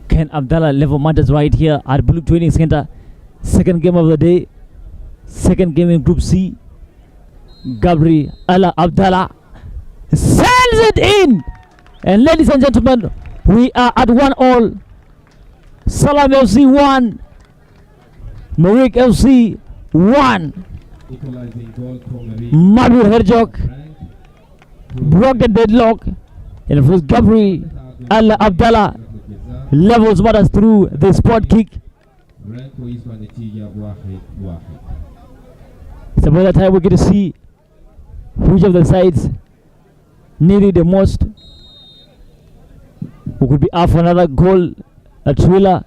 Speaker 3: Can Abdallah level matters right here at Blue Training Center? Second game of the day, second game in Group C. Gabriel Abdallah sends it in, and ladies and gentlemen, we are at 1-1. Salaam FC 1, Merriekh FC 1.
Speaker 2: Equalizing goal from Merriekh.
Speaker 3: Mabir Herjog broke the deadlock, and it was Gabriel Abdallah levels matters through the spot kick.
Speaker 2: Renk ويسمع نتيجة 1-1.
Speaker 3: It's about that time we get to see which of the sides needed the most. Who could be up for another goal, a thriller.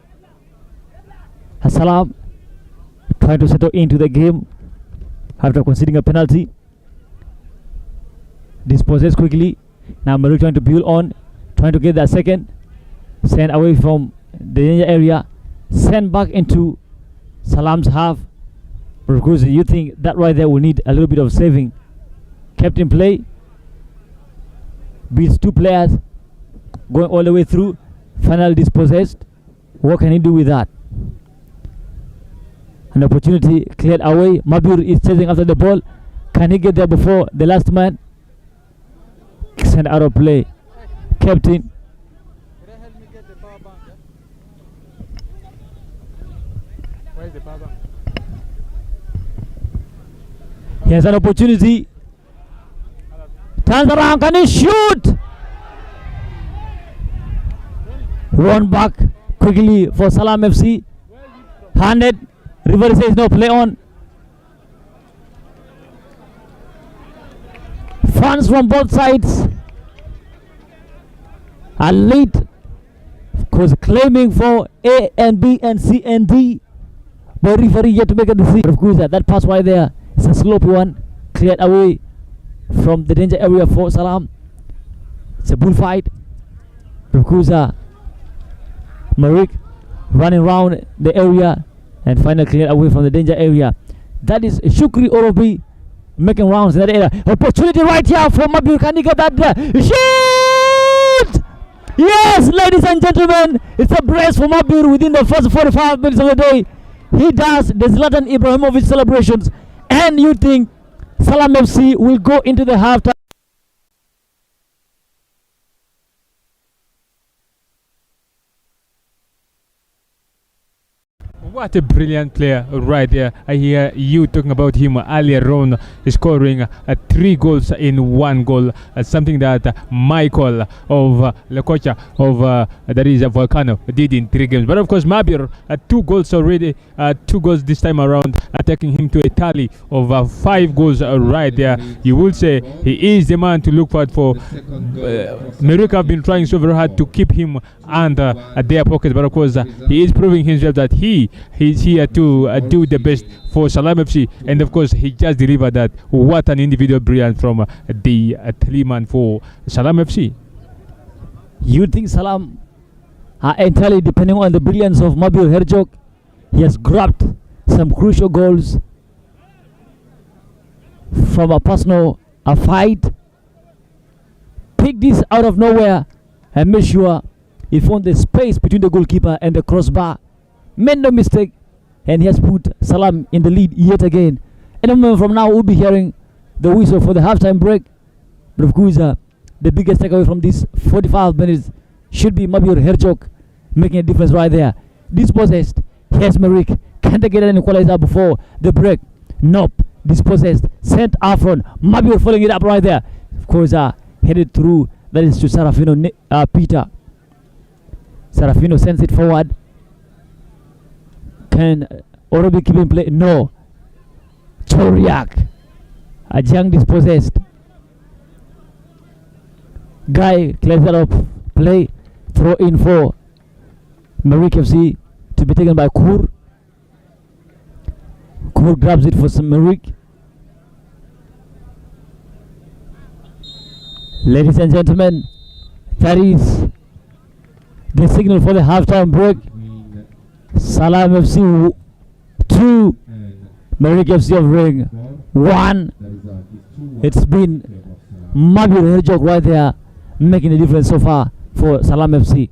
Speaker 3: Salaam trying to settle into the game after conceding a penalty. Dispossessed quickly. Now Merriekh trying to build on, trying to get that second. Send away from the danger area. Send back into Salaam's half. Because you think that right there will need a little bit of saving. Kept in play. Beats two players. Going all the way through. Finally dispossessed. What can he do with that? An opportunity cleared away. Mabir is chasing after the ball. Can he get there before the last man? Sent out of play. Kept in.
Speaker 1: Where's the power bank?
Speaker 3: He has an opportunity. Turns around. Can he shoot? Run back quickly for Salaam FC. Handed. River says no play on. Fans from both sides are late. Of course, claiming for A and B and C and D. But referee yet to make a decision. Of course, that pass right there. It's a sloppy one. Cleared away from the danger area for Salaam. It's a bullfight. Of course, Merriekh running around the area and finally cleared away from the danger area. That is Shukri Orobi making rounds in that area. Opportunity right here for Mabir. Can he get that there? Shoot! Yes, ladies and gentlemen, it's a brace for Mabir within the first 45 minutes of the day. He does the Zlatan Ibrahimovic celebrations, and you think Salaam FC will go into the halftime.
Speaker 1: What a brilliant player right there. I hear you talking about him earlier on, scoring 3 goals in 1 goal. Something that Michael of the coach of that is Volcano did in 3 games. But of course, Mabir 2 goals already, 2 goals this time around, taking him to a tally of 5 goals right there. You will say he is the man to look forward for. Merriekh have been trying so very hard to keep him under their pockets, but of course he is proving himself that he's here to do the best for Salaam FC, and of course he just delivered that. What an individual brilliance from the Taliman for Salaam FC.
Speaker 3: You think Salaam are entirely depending on the brilliance of Mabir Herjog? He has grabbed some crucial goals from a personal fight. Pick this out of nowhere and make sure he found the space between the goalkeeper and the crossbar. Made no mistake, and he has put Salaam in the lead yet again. Any moment from now, we'll be hearing the whistle for the halftime break. But of course, the biggest takeaway from this 45 minutes should be Mabir Herjog making a difference right there. Dispossessed. Here's Merriekh. Can they get an equalizer before the break? Nope. Dispossessed. Sent Afron. Mabir following it up right there. Of course, headed through. That is to Sarafino Peter. Sarafino sends it forward. Can Orobi keep in play? No. Choriak. Ajang dispossessed. Guy clears that up. Play. Throw in for Merriekh FC to be taken by Kur. Kur grabs it for some Merriekh. Ladies and gentlemen, that is the signal for the halftime break. Salaam FC 2, Merriekh FC of Renk 1. It's been Mabi Rejok right there making the difference so far for Salaam FC.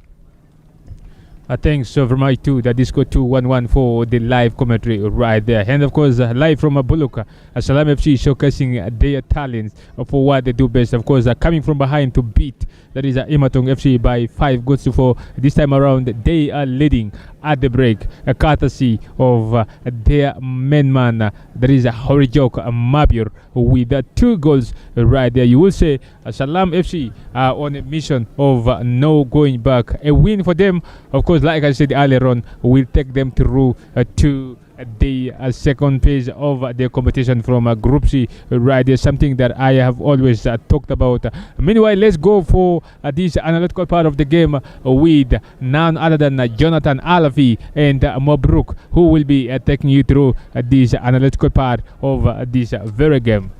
Speaker 1: Thanks so very much to the Disco 211 for the live commentary right there. And of course, live from Buluk, Salaam FC showcasing their talents for what they do best. Of course, coming from behind to beat, that is Imatong FC by 5 goals to 4. This time around, they are leading at the break, courtesy of their main man, that is Horijok Mabir, with 2 goals right there. You will say Salaam FC on a mission of no going back. A win for them, of course, like I said earlier on, will take them through to the second phase of the competition from Group C. Right, there's something that I have always talked about. Meanwhile, let's go for this analytical part of the game with none other than Jonathan Alafi and Mobruk, who will be taking you through this analytical part of this very game.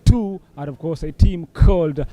Speaker 4: Two, and of course a team called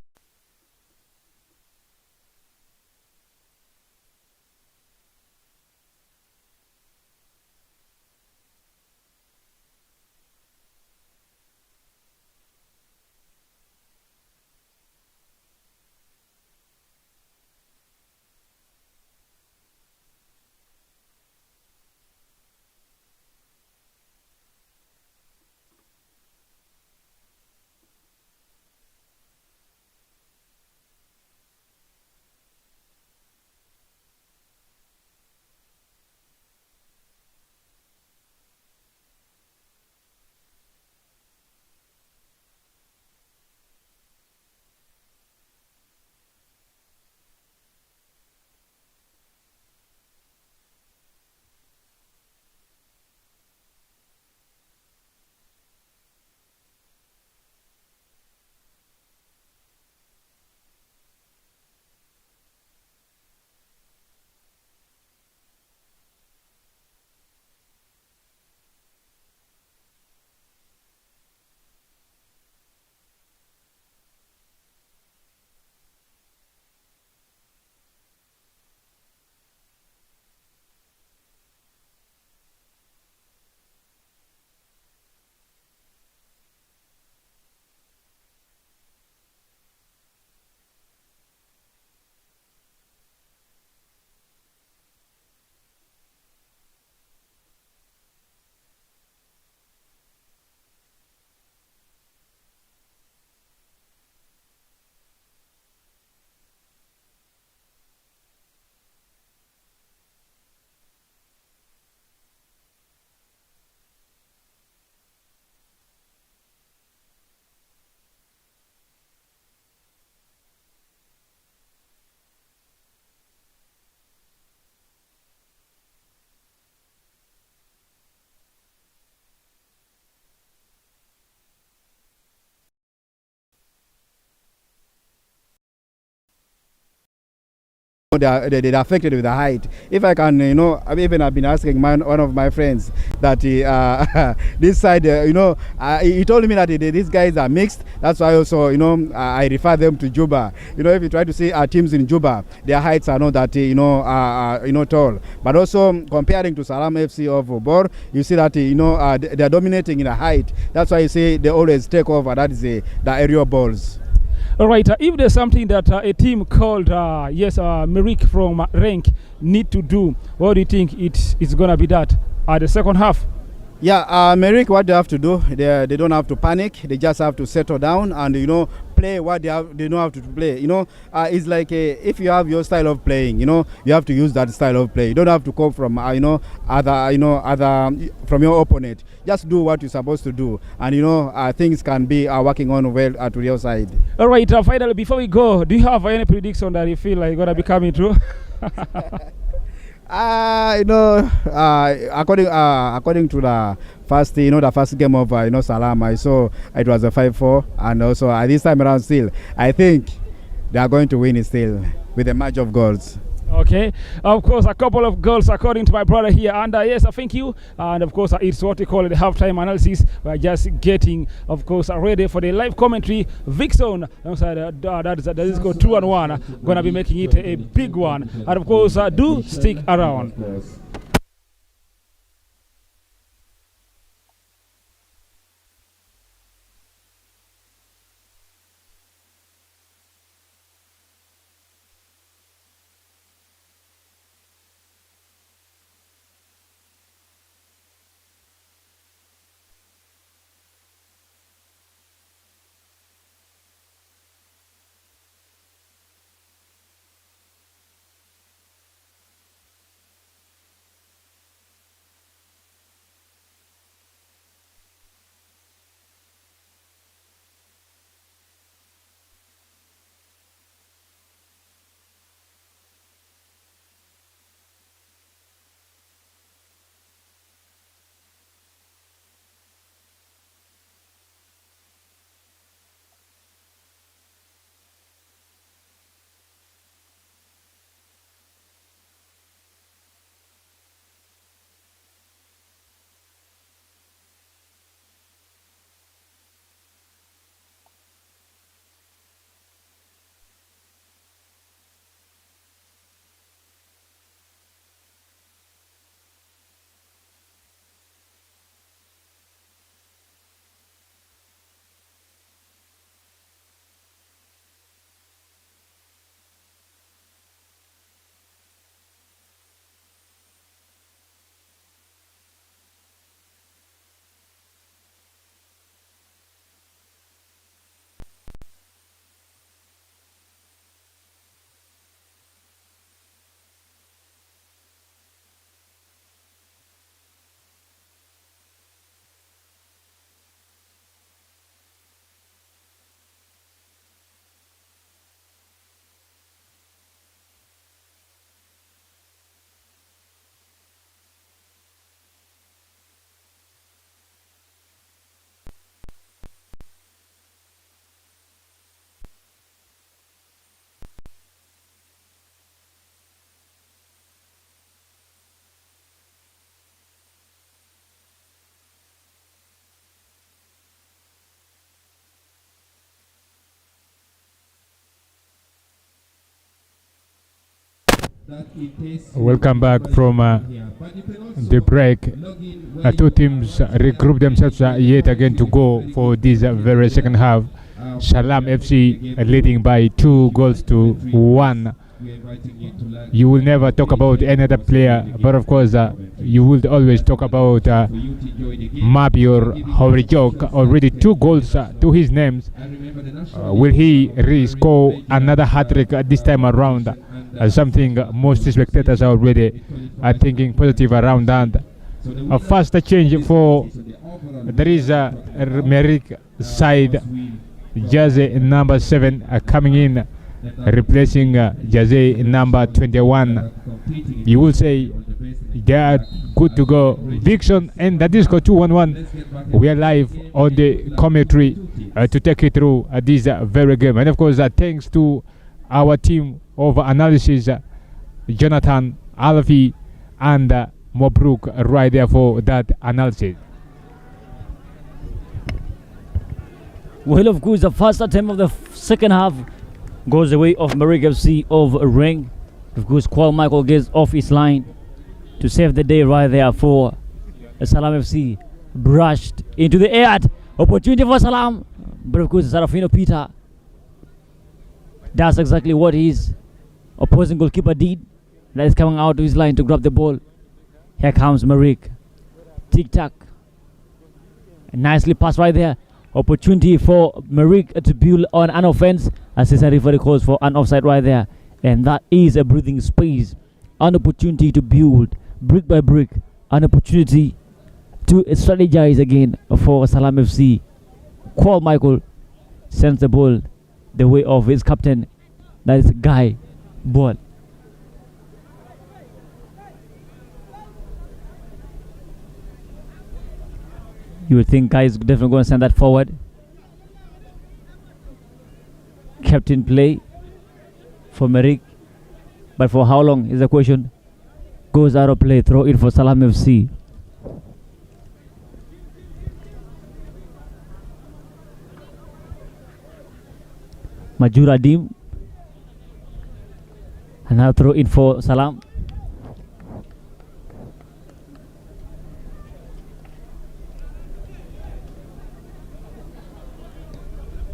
Speaker 5: they're affected with the height. If I can, I've been asking one of my friends that this side, he told me that these guys are mixed. That's why also, I refer them to Juba. If you try to see our teams in Juba, their heights are not that, tall. But also comparing to Salaam FC of Bor, you see that, they're dominating in the height. That's why you see they always take over. That is the aerial balls.
Speaker 4: All right, if there's something that a team called, Merriekh from Renk need to do, what do you think it's going to be that at the second half?
Speaker 5: Yeah, Merriekh, what they have to do, they don't have to panic. They just have to settle down and, play what they know how to play. It's like if you have your style of playing, you have to use that style of play. You don't have to come from, other from your opponent. Just do what you're supposed to do. And, things can be working on well to your side.
Speaker 4: All right, finally, before we go, do you have any prediction that you feel like going to be coming true?
Speaker 5: According to the first game of Salaam, I saw it was a 5-4, and also this time around still, I think they are going to win it still with a match of goals.
Speaker 4: Okay, of course, a couple of goals according to my brother here, and yes, thank you. And of course, it's what we call the halftime analysis. We're just getting, of course, ready for the live commentary. Vixon, that is go 2-1, gonna be making it a big one. And of course, do stick around.
Speaker 1: Welcome back from the break. Two teams regroup themselves yet again to go for this very second half. Salaam FC leading by 2-1. You will never talk about any other player, but of course you will always talk about Mabior Horijok. Already 2 goals to his names. Will he score another hat-trick this time around? Something most spectators are already thinking positive around that. A faster change for there is a Merriekh side. Jersey number 7 coming in, replacing jersey number 21. You will say they are good to go. Vixen and the Disco 2-1-1. We are live on the commentary to take you through this very game. And of course, thanks to our team of analysis, Jonathan, Alfie, and Mobruk right there for that analysis.
Speaker 3: Well, of course, the first attempt of the second half goes the way of Merriekh FC of Renk. Of course, Kwal Michael gets off his line to save the day right there for Salaam FC. Brushed into the air. Opportunity for Salaam. But of course, Sarafino Peter. That's exactly what his opposing goalkeeper did. That is coming out to his line to grab the ball. Here comes Merriekh. Tic-tac. Nicely passed right there. Opportunity for Merriekh to build on an offense. Assistant referee calls for an offside right there. And that is a breathing space. An opportunity to build brick by brick. An opportunity to strategize again for Salaam FC. Kwal Michael sends the ball the way of his captain. That is Guy Ball. You would think Guy is definitely going to send that forward. Kept in play for Merriekh. But for how long is the question. Goes out of play. Throw in for Salaam FC. Majura Dim. And now throw in for Salaam.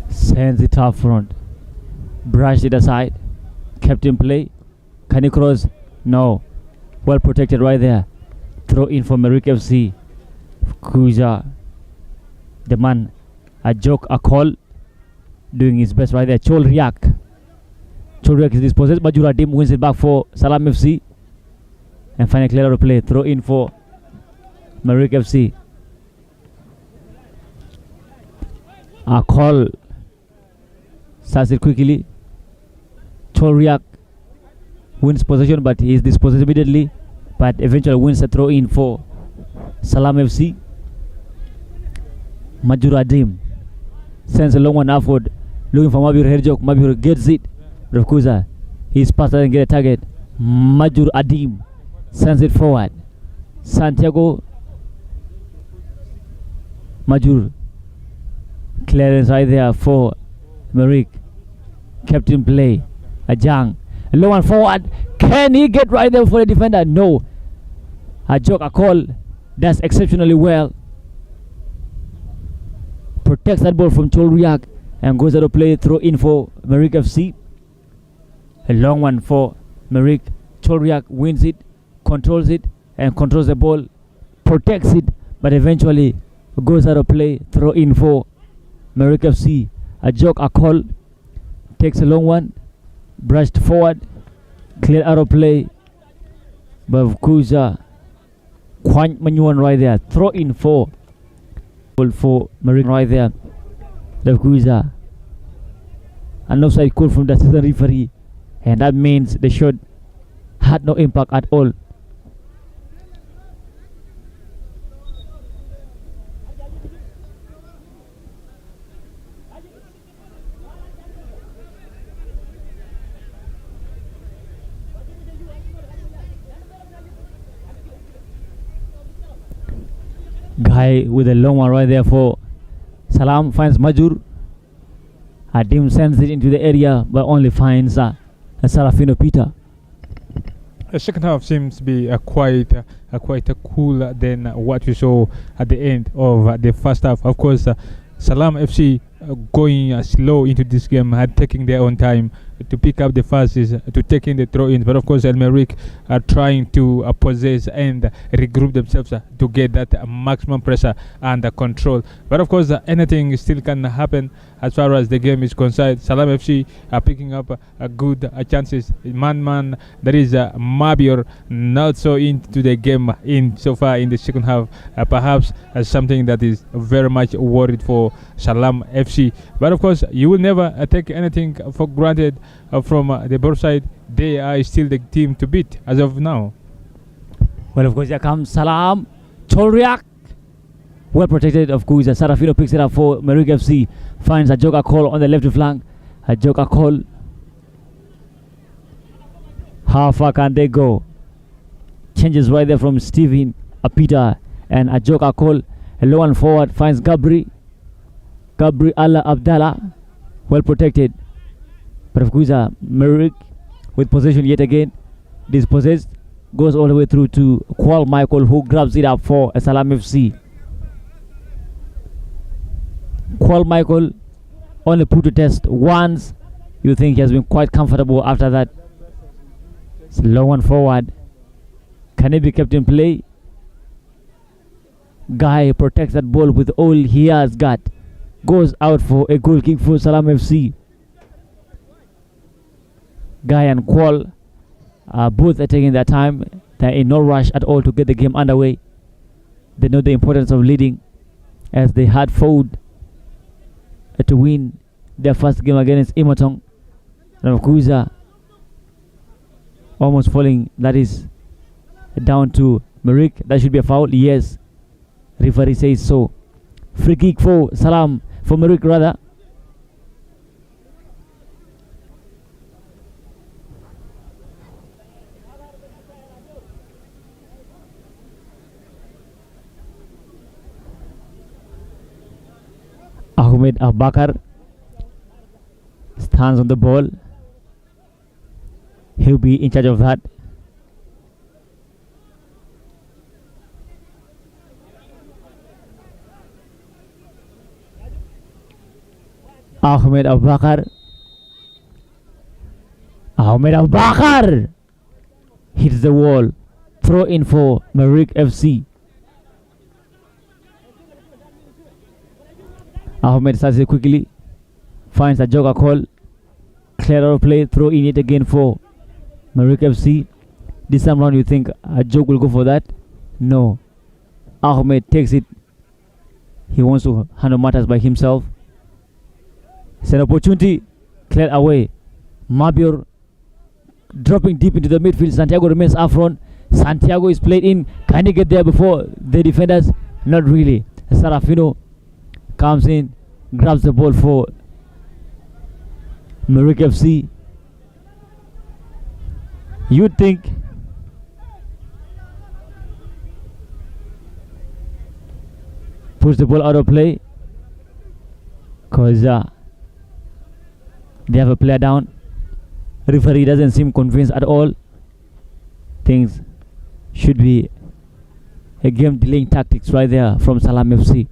Speaker 3: Sends it up front. Brushed it aside. Kept in play. Can he cross? No. Well protected right there. Throw in for Merriekh FC. Kuja. The man. A joke, a call. Doing his best right there. Cholriak. Cholriak is dispossessed. Majura Dim wins it back for Salaam FC. And finally clear out of play. Throw in for Merriekh FC. A call. Starts it quickly. Cholriak wins possession, but he is dispossessed immediately. But eventually wins a throw in for Salaam FC. Majura Dim sends a long one upward. Looking for Mabur Herjok. Mabur gets it. Rafkuza. His pass doesn't get a target. Majur Adim sends it forward. Santiago Majur. Clearance right there for Merriekh. Kept in play. Ajang. A low one forward. Can he get right there for the defender? No. A joke, a call. Does exceptionally well. Protects that ball from Cholriak. And goes out of play. Throw in for Merriekh FC. A long one for Merriekh. Cholriak wins it. Controls it. And controls the ball. Protects it. But eventually goes out of play. Throw in for Merriekh FC. A joke, a call. Takes a long one. Brushed forward. Clear out of play. Bavkuza. Kwan Manyuan right there. Throw in for Merriekh right there. Bavkuza. An offside call from the assistant referee. And that means the shot had no impact at all. Guy with a long one right there for Salaam finds Majur. Adim sends it into the area but only finds Sarafino Peter.
Speaker 1: The second half seems to be quite cool than what we saw at the end of the first half. Of course, Salaam FC going slow into this game, had taking their own time to pick up the passes, to take in the throw-ins. But of course, Merriekh are trying to possess and regroup themselves to get that maximum pressure under control. But of course, anything still can happen as far as the game is concerned. Salaam FC are picking up good chances. Man, there is Mabur not so into the game in so far in the second half. Perhaps something that is very much worried for Salaam FC. But of course, you will never take anything for granted from the both side. They are still the team to beat as of now.
Speaker 3: Well, of course, here comes Salaam. Cholriak. Well protected, of course. Sarafino picks it up for Merriekh FC. Finds a joker call on the left flank. A joker call. How far can they go? Changes right there from Steven, Apita, and Ajok Akol. A low one forward finds Gabri Allah Abdallah. Well protected. But of course, Merriekh with possession yet again. Dispossessed. Goes all the way through to Kwal Michael, who grabs it up for Salaam FC. Kwal Michael only put to test once. You think he has been quite comfortable after that. It's low one forward. Can he be kept in play? Guy protects that ball with all he has got. Goes out for a goal kick for Salaam FC. Guy and Kwal are both are taking their time. They're in no rush at all to get the game underway. They know the importance of leading, as they had fought to win their first game against Imatong. Ramkuza almost falling. That is down to Merriekh. That should be a foul. Yes, referee says so. Free kick for Salaam, for Merriekh rather. Ahmed Abakar stands on the ball. He'll be in charge of that. Ahmed Abakar hits the wall. Throw in for Merriekh FC. Ahmed starts it quickly. Finds a joker call. Clear out of play. Throw in it again for Merriekh FC. This time round you think a joke will go for that? No. Ahmed takes it. He wants to handle matters by himself. It's an opportunity. Cleared away. Mabior dropping deep into the midfield. Santiago remains up front. Santiago is played in. Can he get there before the defenders? Not really. Sarafino comes in, grabs the ball for Merriekh FC. You'd think push the ball out of play because they have a player down. Referee doesn't seem convinced at all. Things should be a game delaying tactics right there from Salaam FC.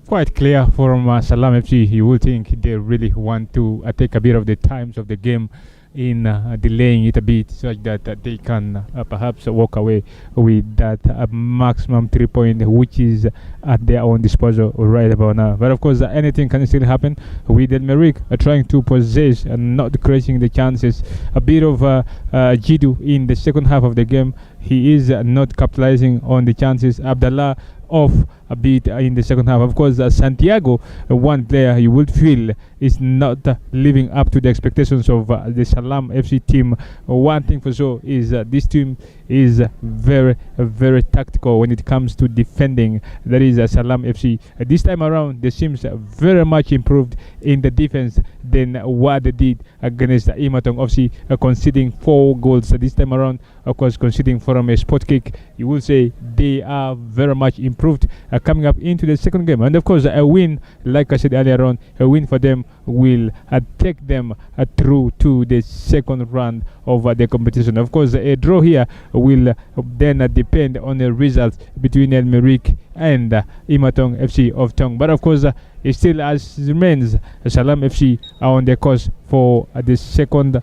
Speaker 1: Quite clear from Salaam FC. You would think they really want to take a bit of the times of the game in delaying it a bit, such that they can perhaps walk away with that maximum 3 point, which is at their own disposal right about now. But of course, anything can still happen with Merriekh trying to possess and not creating the chances. A bit of Jidu in the second half of the game. He is not capitalizing on the chances. Abdallah off a bit in the second half. Of course, Santiago, one player you would feel is not living up to the expectations of the Salaam FC team. One thing for sure is this team is very, very tactical when it comes to defending. That is Salaam FC. This time around, they seems very much improved in the defense than what they did against Imatong FC, conceding 4 goals this time around. Of course, conceding from a spot kick. You will say they are very much improved coming up into the second game. And of course, a win, like I said earlier on, a win for them will take them through to the second round of the competition. Of course, a draw here will then depend on the results between Merriekh and Imatong FC of Tong. But of course, it still as remains Salaam FC are on the course for the second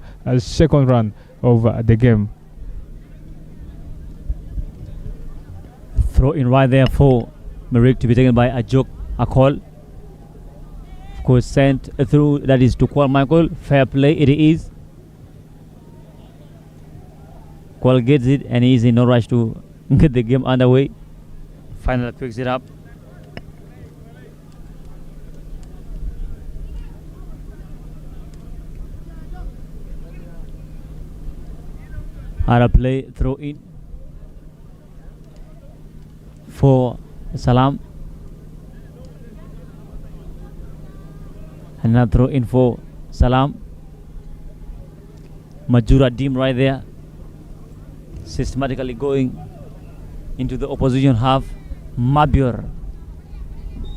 Speaker 1: run of the game.
Speaker 3: Throw in right there for Merriekh to be taken by Ajok Akol. Of course, sent through, that is to Kwal Michael. Fair play it is. Kwal gets it and he is in no rush to get the game underway. Finally picks it up. Hard play, throw in for Salaam. Another throw in for Salaam. Majura Dim right there, systematically going into the opposition half. Mabur.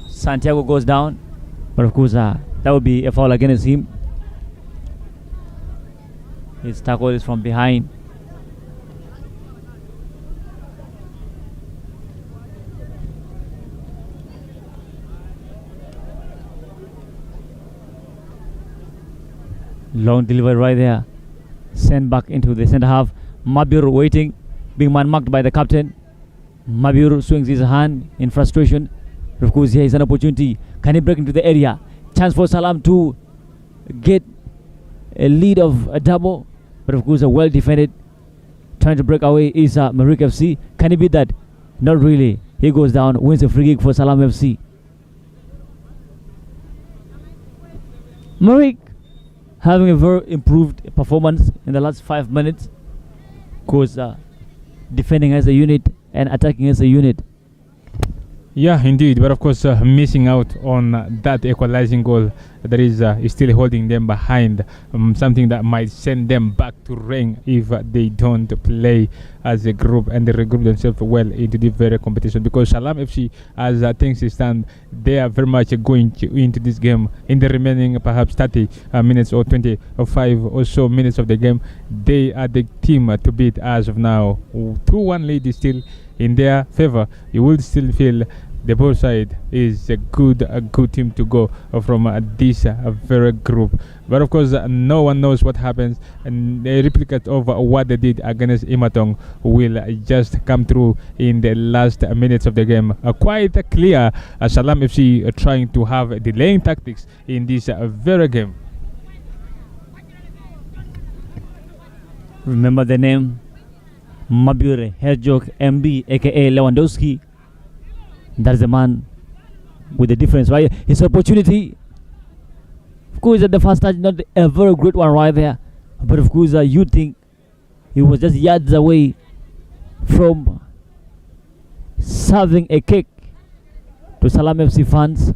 Speaker 3: Santiago goes down, but of course that would be a foul against him. His tackle is from behind. Long delivery right there. Sent back into the center half. Mabur waiting, being man marked by the captain. Mabur swings his hand in frustration. But of course, here is an opportunity. Can he break into the area? Chance for Salaam to get a lead of a double. But of course, well defended. Trying to break away is Merriekh FC. Can he beat that? Not really. He goes down, wins a free kick for Salaam FC. Merriekh having a very improved performance in the last 5 minutes. Of course, defending as a unit and attacking as a unit.
Speaker 1: Yeah, indeed. But of course, missing out on that equalizing goal that is still holding them behind. Something that might send them back to Renk if they don't play as a group and they regroup themselves well into the very competition. Because Salaam FC, as things stand, they are very much going into this game in the remaining perhaps 30 minutes or 25 or so minutes of the game. They are the team to beat as of now. 2-1 lead is still in their favor. You will still feel the both side is a good team to go from this very group. But of course, no one knows what happens, and a replicate of what they did against Imatong will just come through in the last minutes of the game. Quite clear, Salaam FC trying to have delaying tactics in this very game.
Speaker 3: Remember the name Mabure Herjok MB aka Lewandowski. That's the man with the difference, right? His opportunity, of course, at the first touch, not a very great one right there. But of course, you think he was just yards away from serving a kick to Salaam FC fans.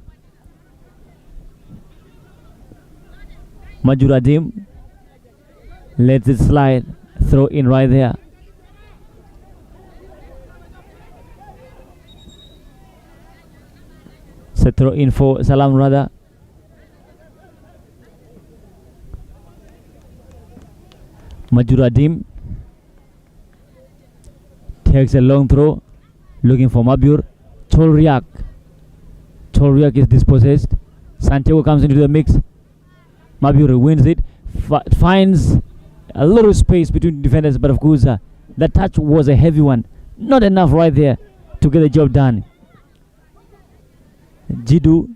Speaker 3: Majuradim lets it slide, throw in right there. So throw in for Salaam rather. Majuradim takes a long throw, looking for Mabur. Tolriak is dispossessed. Santiago comes into the mix. Mabur wins it, finds a little space between defenders, but of course that touch was a heavy one. Not enough right there to get the job done. Jidu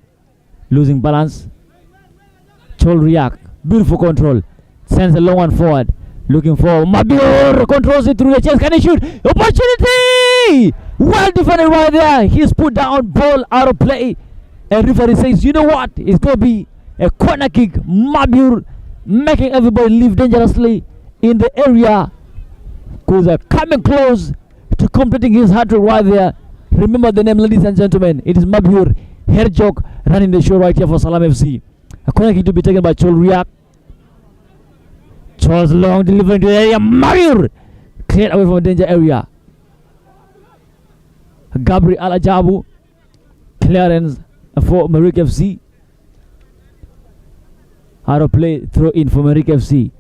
Speaker 3: losing balance. Tolriak, beautiful control, sends a long one forward, looking for Mabur, controls it through the chest. Can he shoot? Opportunity! Well defended right there. He's put down, ball out of play, and referee says, you know what, it's going to be a corner kick. Mabur making everybody live dangerously in the area. Kuza coming close to completing his hat-trick right there. Remember the name, ladies and gentlemen. It is Mabur Herjok running the show right here for Salaam FC. A corner kick to be taken by Tolriak. Charles long delivery to the area. Mabur cleared away from the danger area. Gabriel Alajabu clearance for Merriekh FC. Out of play, throw in for Merriekh FC.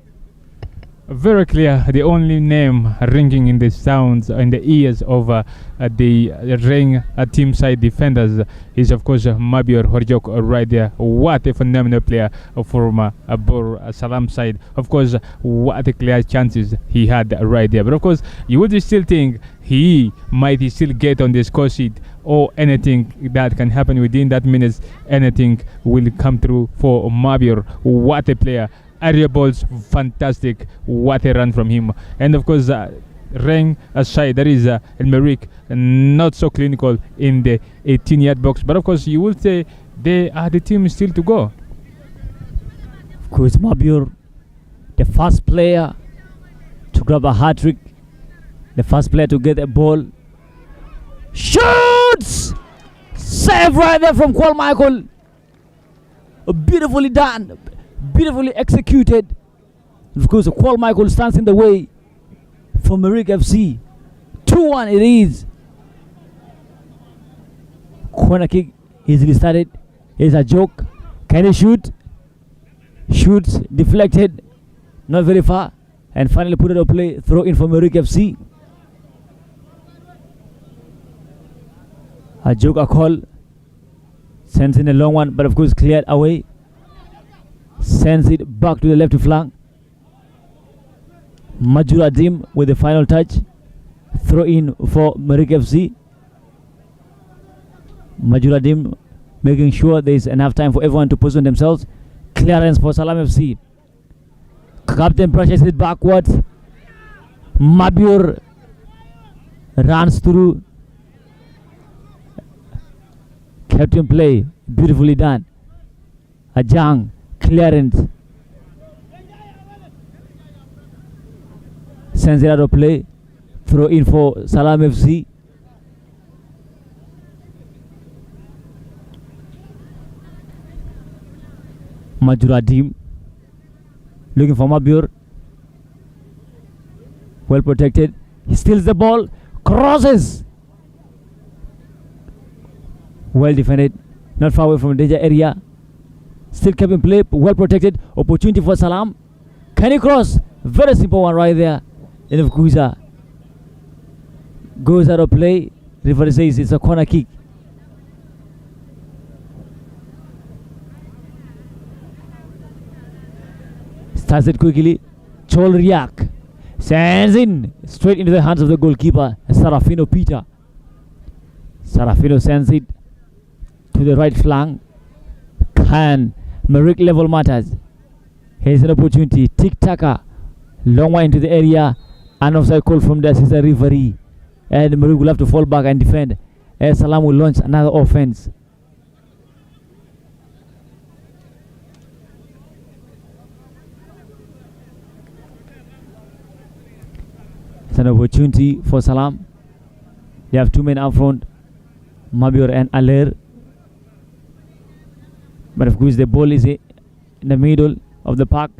Speaker 1: Very clear. The only name ringing in the sounds in the ears of the Renk team side defenders is of course Mabur Herjok right there. What a phenomenal player from Bor Salaam side. Of course, what a clear chances he had right there. But of course, you would still think he might still get on the score sheet, or anything that can happen within that minutes. Anything will come through for Mabur. What a player. Area balls fantastic. What a run from him. And of course Renk side, that is Merriekh, not so clinical in the 18-yard box, but of course you will say they are the team still to go.
Speaker 3: Of course, Mabur, the first player to grab a hat-trick, the first player to get a ball, shoots, save right there from Kwal Michael. Beautifully done, beautifully executed. Of course, Qual Michael stands in the way for Merriekh FC. 2-1 it is. Corner kick easily started. Here's a joke. Can he shoot? Shoots, deflected, not very far. And finally put it on play. Throw in for Merriekh FC. A joke, a call. Sends in a long one, but of course cleared away. Sends it back to the left flank. Majura Dim with the final touch. Throw in for Merriekh FC. Majura Dim making sure there is enough time for everyone to position themselves. Clearance for Salaam FC. Captain pushes it backwards. Mabur runs through. Captain play, beautifully done. Ajang, clearance. Sends it out of play. Throw in for Salaam FC. Majura team looking for Mabur. Well protected. He steals the ball. Crosses. Well defended. Not far away from the danger area. Still kept in play. Well protected. Opportunity for Salaam. Can he cross? Very simple one right there. And of course, goes out of play. Referee says it's a corner kick. Starts it quickly. Cholriak sends in straight into the hands of the goalkeeper, Sarafino Peter. Sarafino sends it to the right flank. Can Merriekh level matters? Here's an opportunity. Tic-taca. Long way into the area. An offside call from the assistant referee. And Merriekh will have to fall back and defend. As Salaam will launch another offense. It's an opportunity for Salaam. They have two men up front, Mabur and Aller. But of course the ball is in the middle of the park.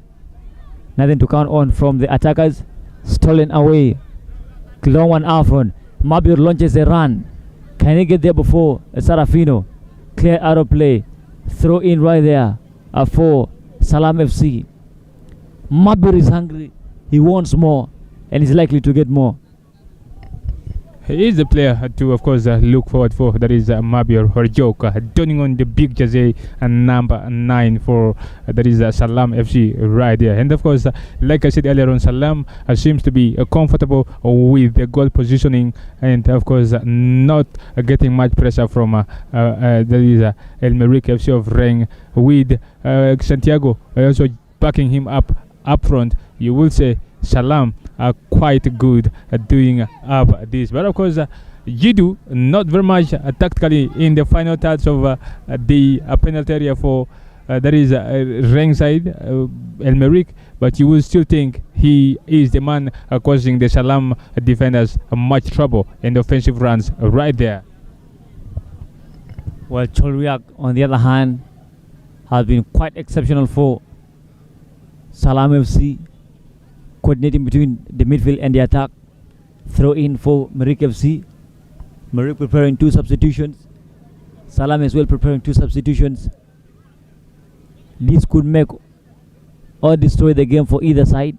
Speaker 3: Nothing to count on from the attackers. Stolen away. Long one up front. Mabur launches a run. Can he get there before Sarafino? Clear out of play. Throw in right there for Salaam FC. Mabur is hungry. He wants more. And is likely to get more.
Speaker 1: He is the player to, of course, look forward for. That is Mabur Horjok, donning on the big jersey and number 9 for that is Salaam FC right there. And of course, like I said earlier on, Salaam seems to be comfortable with the goal positioning, and of course, not getting much pressure from that is El Merriekh FC of Renk, with Santiago also backing him up front. You will say Salaam are quite good at doing up this, but of course Jidu not very much tactically in the final touch of the penalty area for that is Renk side, El Merriekh, but you will still think he is the man causing the Salaam defenders much trouble in the offensive runs right there.
Speaker 3: Well, Cholriak on the other hand has been quite exceptional for Salaam FC, coordinating between the midfield and the attack. Throw in for Merriekh FC. Merriekh preparing 2 substitutions. Salaam as well preparing 2 substitutions. This could make or destroy the game for either side.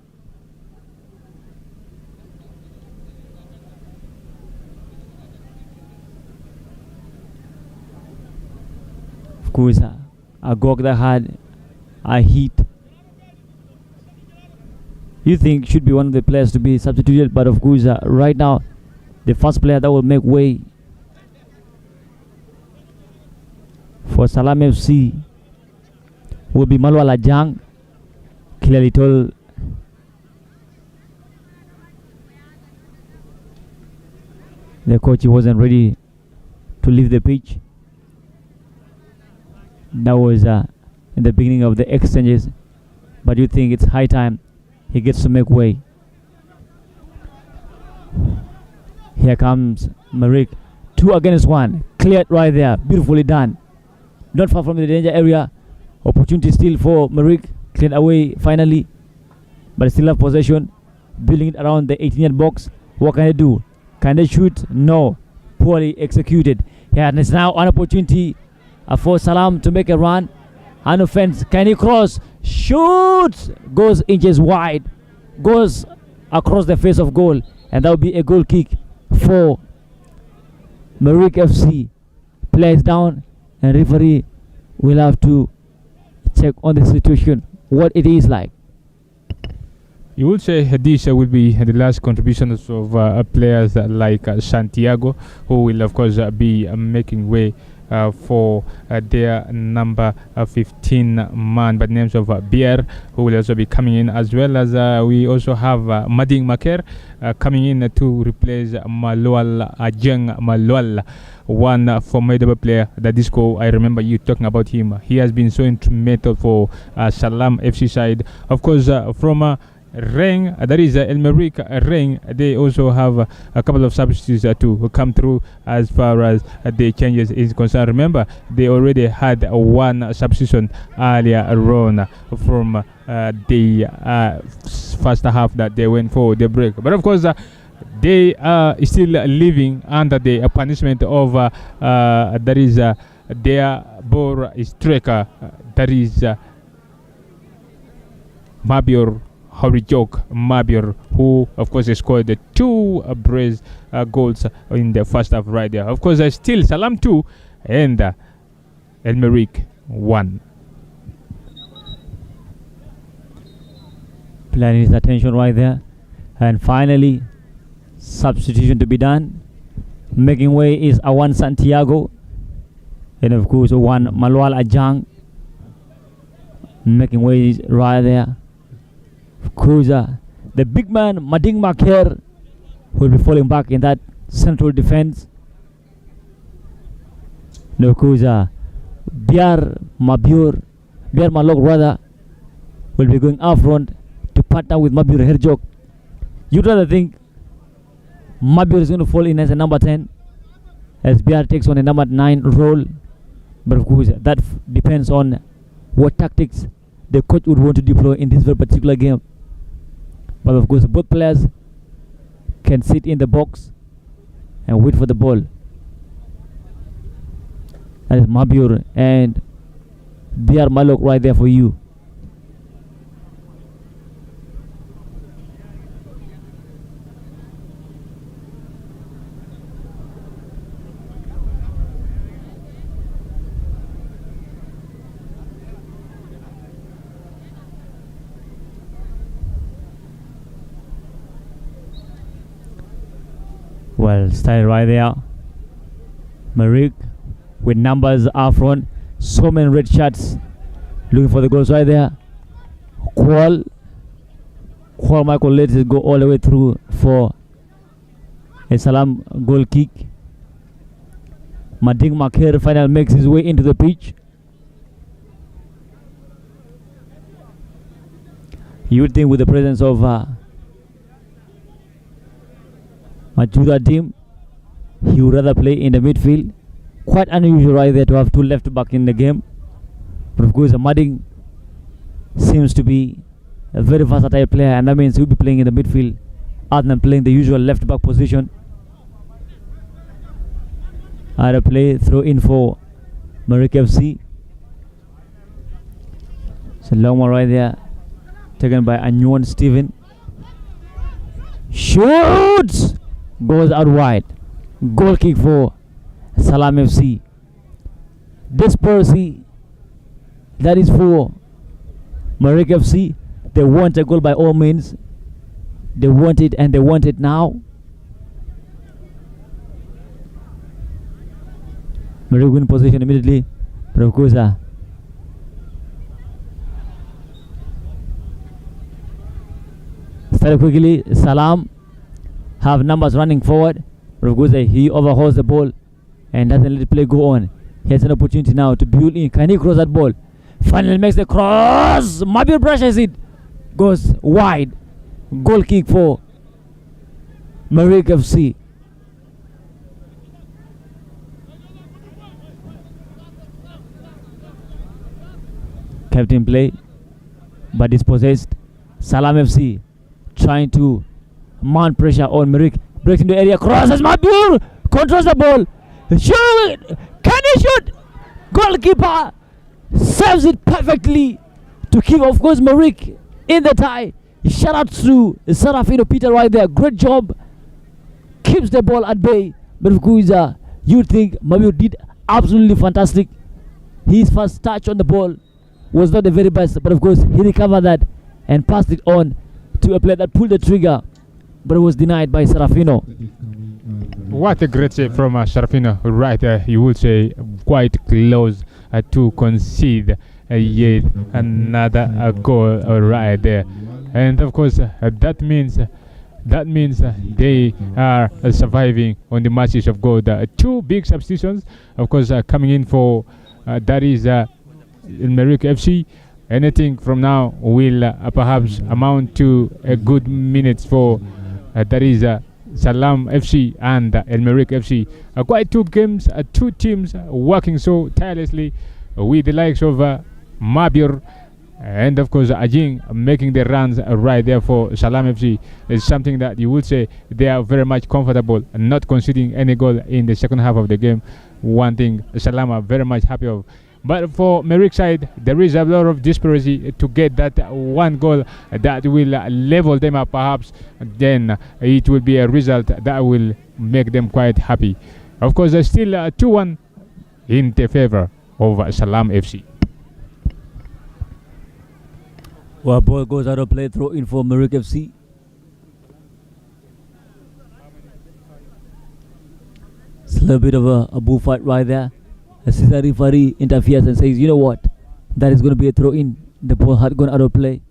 Speaker 3: Of course, a gog that had a hit, you think should be one of the players to be substituted, but of course right now the first player that will make way for Salaam FC will be Malwala Jang. Clearly told the coach he wasn't ready to leave the pitch. That was in the beginning of the exchanges, but you think it's high time he gets to make way. Here comes Merriekh. 2 against 1. Cleared right there. Beautifully done. Not far from the danger area. Opportunity still for Merriekh. Cleared away finally. but still have possession, building it around the 18-yard box. What can they do? Can they shoot? No. Poorly executed. Yeah, and it's now an opportunity for Salaam to make a run. An offense. Can he cross? Shoots! Goes inches wide. Goes across the face of goal. And that will be a goal kick for Merriekh FC. Plays down, and referee will have to check on the situation, what it is like.
Speaker 1: You would say this will be the last contributions of players like Santiago, who will of course be making way for their number 15 man by the names of Bier, who will also be coming in, as well as we also have Mading Maker coming in to replace Malwal Ajeng Malwal, one formidable player. That Disco, I remember you talking about him. He has been so instrumental for Salaam FC side. Of course, from Renk, that is El Merriekh Renk, they also have a couple of substitutes to come through as far as the changes is concerned. Remember, they already had one substitution earlier on from the first half that they went for the break. But of course, they are still living under the punishment of that is their ball striker, that is Mabior Horijok Mabior, who of course scored the two brace goals in the first half right there. Of course, still Salaam 2 and El Merriekh 1.
Speaker 3: Planning his attention right there. And finally, substitution to be done. Making way is Awan Santiago. And of course, one Malwal Ajang. Making way is right there. Of course, the big man Mading Maker will be falling back in that central defense. And of course, Biar Malok rather will be going up front to partner with Mabior Herjok. You'd rather think Mabior is going to fall in as a number 10 as Biar takes on a number 9 role. But of course, that depends on what tactics the coach would want to deploy in this very particular game. But of course, both players can sit in the box and wait for the ball. That is Mabior and Biar Malok right there for you. Well, started right there. Merriekh with numbers up front. So many red shirts looking for the goals right there. Qual Michael lets it go all the way through for a Salaam goal kick. Mading Maker finally makes his way into the pitch. You would think with the presence of Majuda Dim, he would rather play in the midfield. Quite unusual right there to have two left back in the game. But of course, Mading seems to be a very versatile player, and that means he'll be playing in the midfield other than playing the usual left back position. Either play throw in for Merriekh FC. It's a long one right there, taken by Anyuan Steven. Shoots! Goes out wide. Goal kick for Salaam FC. Dispersy, that is for Merriekh FC. They want a goal by all means. They want it, and they want it now. Merriekh win position immediately. But of course, started quickly. Salaam have numbers running forward. But of course, he overhauls the ball and doesn't let the play go on. He has an opportunity now to build in. Can he cross that ball? Finally makes the cross. Mabior brushes it. Goes wide. Goal kick for Merriekh FC. Kept in play, but dispossessed. Salaam FC trying to mount pressure on Merriekh. Breaks into the area, crosses Mabur, controls the ball. Shoot! Can he shoot? Goalkeeper serves it perfectly to keep, of course, Merriekh in the tie. Shout out to Serafino Peter right there. Great job. Keeps the ball at bay. But of course, you think Mabur did absolutely fantastic. His first touch on the ball was not the very best, but of course he recovered that and passed it on to a player that pulled the trigger, but it was denied by Serafino.
Speaker 1: What a great save from Serafino right there. You would say quite close to concede yet another goal right there. And of course that means they are surviving on the matches of goal. Two big substitutions, of course, coming in for that is Merriekh FC. Anything from now will perhaps amount to a good minutes for that is Salaam FC and Merriekh FC. Quite two games, two teams working so tirelessly with the likes of Mabur and of course Ajing making the runs right there for Salaam FC. Is something that you would say they are very much comfortable and not conceding any goal in the second half of the game. One thing Salaam are very much happy of. But for Merriekh side, there is a lot of desperation to get that one goal that will level them up perhaps. Then it will be a result that will make them quite happy. Of course, there's still 2-1 in the favor of Salaam FC.
Speaker 3: Well, ball goes out of play, throw in for Merriekh FC. It's a little bit of a bullfight right there. The referee interferes and says, you know what, that is going to be a throw in. The ball had gone out of play.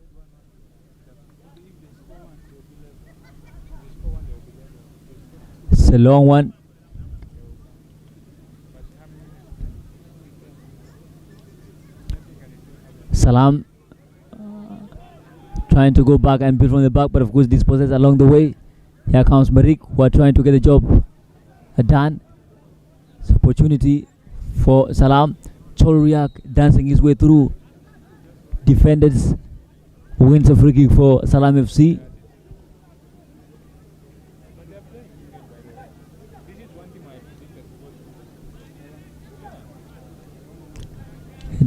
Speaker 3: It's a long one. Salaam trying to go back and build from the back, but of course dispossessed along the way. Here comes Merriekh, who are trying to get the job done. It's opportunity for Salaam. Cholriak dancing his way through defenders, wins a free kick for Salaam FC.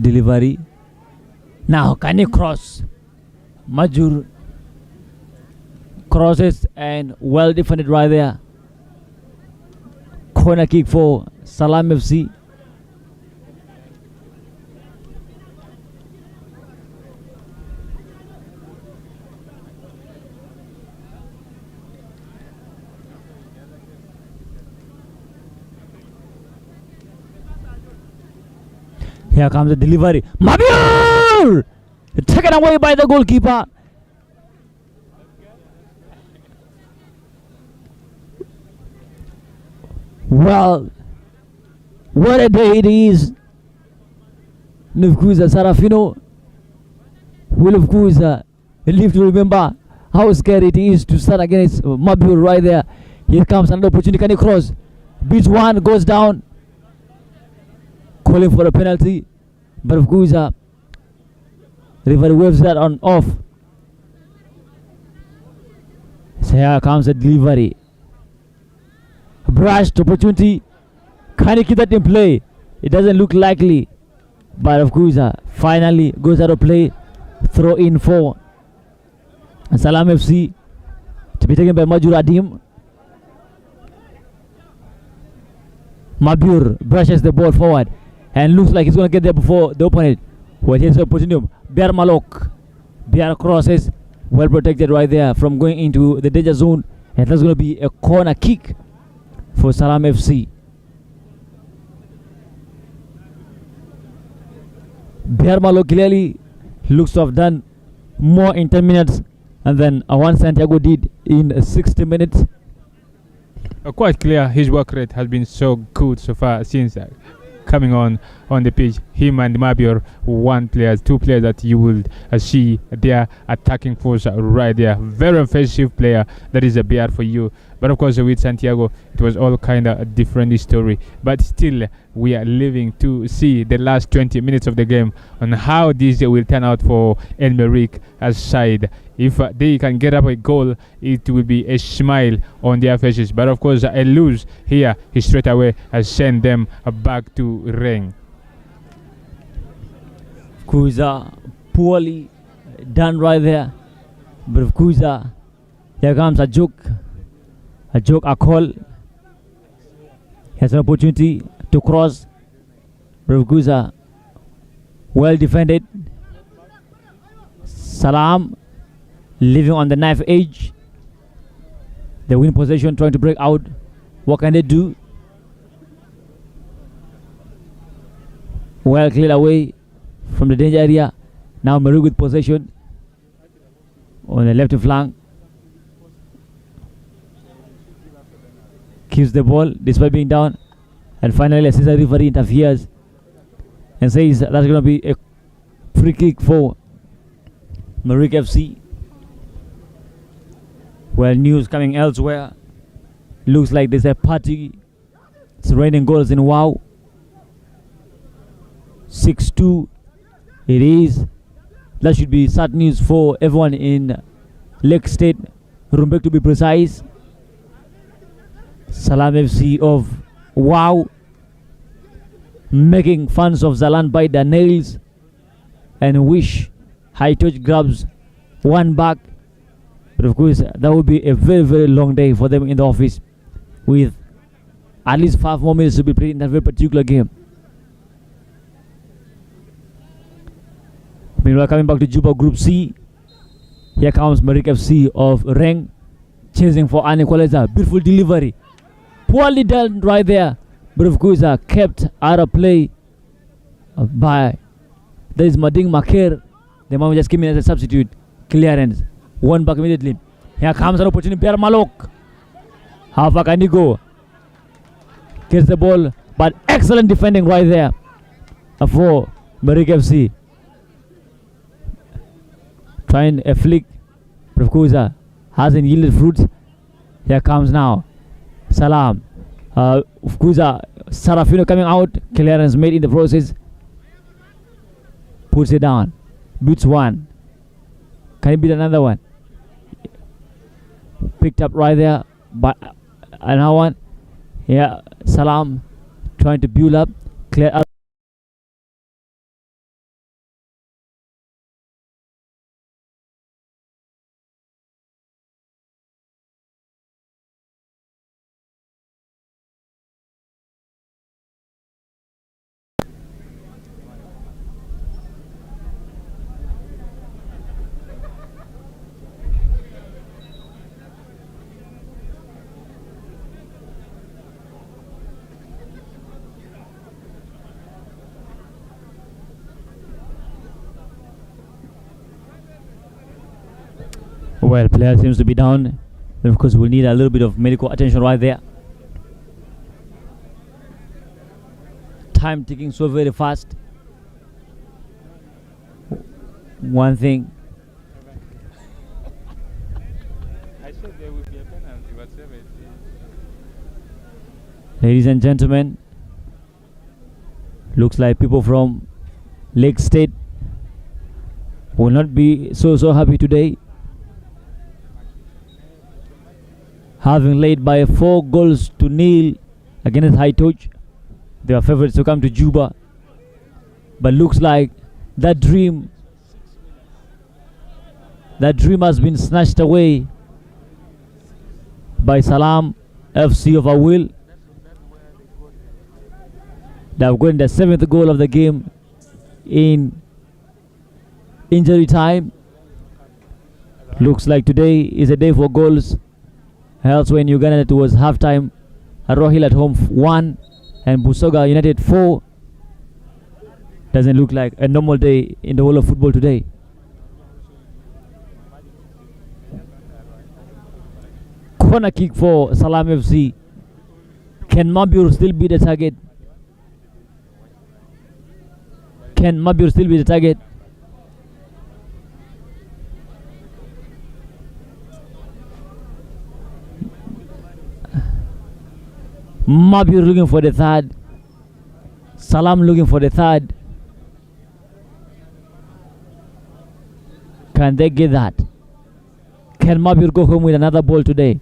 Speaker 3: Delivery. Now can he cross? Majur crosses and well defended right there. Corner kick for Salaam FC. Here comes the delivery. Mabur! Taken away by the goalkeeper. Well, what a day it is. And of course, Serafino will of course live to remember how scary it is to start against Mabur right there. Here comes another opportunity. Can he cross? Beats one, goes down. Calling for a penalty, but of course referee waves that on off. So here comes the delivery. Brushed opportunity. Can he keep that in play? It doesn't look likely, but of course finally goes out of play. Throw in for Salaam FC to be taken by Majur Adim. Mabur brushes the ball forward and looks like he's going to get there before the opponent. Well, here's the opportunity. Biar Malok. Biar crosses. Well protected right there from going into the danger zone. And that's going to be a corner kick for Salaam FC. Biar Malok clearly looks to have done more in 10 minutes and then Awan Santiago did in 60 minutes.
Speaker 1: Quite clear, his work rate has been so good so far since coming on the pitch. Him and Mabur, two players that you will see their attacking force right there. Very offensive player. That is a BR for you. But of course, with Santiago, it was all kind of a different story. But still, we are living to see the last 20 minutes of the game on how this will turn out for Merriekh as side. If they can get up a goal, it will be a smile on their faces. But of course, a lose here, he straight away has sent them back to Renk.
Speaker 3: Kuza poorly done right there. But of course, here comes a joke, a call. He has an opportunity to cross. But of course, well defended. Salaam living on the knife edge. They win possession, trying to break out. What can they do? Well cleared away from the danger area. Now Merriekh with possession on the left flank. Keeps the ball despite being down. And finally, a Caesar referee interferes and says that's going to be a free kick for Merriekh FC. Well, news coming elsewhere. Looks like there's a party. It's raining goals in WOW. 6-2 it is. That should be sad news for everyone in Lake State, Renk to be precise. Salaam FC of WOW making fans of Zalan bite their nails and wish High Touch grabs one back. But of course, that would be a very, very long day for them in the office, with at least 5 more minutes to be played in that very particular game. Meanwhile, coming back to Juba Group C, here comes Merriekh FC of Renk, chasing for an equalizer. Beautiful delivery, poorly done right there, but of course kept out of play by, there is Mading Maker. The man just came in as a substitute. Clearance, one back immediately. Here comes an opportunity. Bear Malok, how far can he go? Gets the ball, but excellent defending right there for Merriekh FC. Trying a flick, but of course hasn't yielded fruits. Here comes now Salaam. Of course, Sarafino coming out. Clearance made in the process. Puts it down. Beats one. Can he beat another one? Picked up right there by another one. Here, Salaam trying to build up. Clear up. Well, player seems to be down. Of course, we'll need a little bit of medical attention right there. Time ticking so very fast. One thing.
Speaker 1: I said there would be a penalty, but
Speaker 3: Ladies and gentlemen, looks like people from Lake State will not be so happy today, having led by 4-0 against High Touch. They are favorites to come to Juba, but looks like that dream has been snatched away by Salaam FC of Awil. They have gotten the 7th goal of the game in injury time. Looks like today is a day for goals. Elsewhere in Uganda, it was halftime. Rohil at home 1 and Busoga United 4. Doesn't look like a normal day in the world of football today. Corner kick for Salaam FC. Can Mabur still be the target? Can Mabur still be the target? Mabur looking for the third. Salaam looking for the third. Can they get that? Can Mabur go home with another ball today?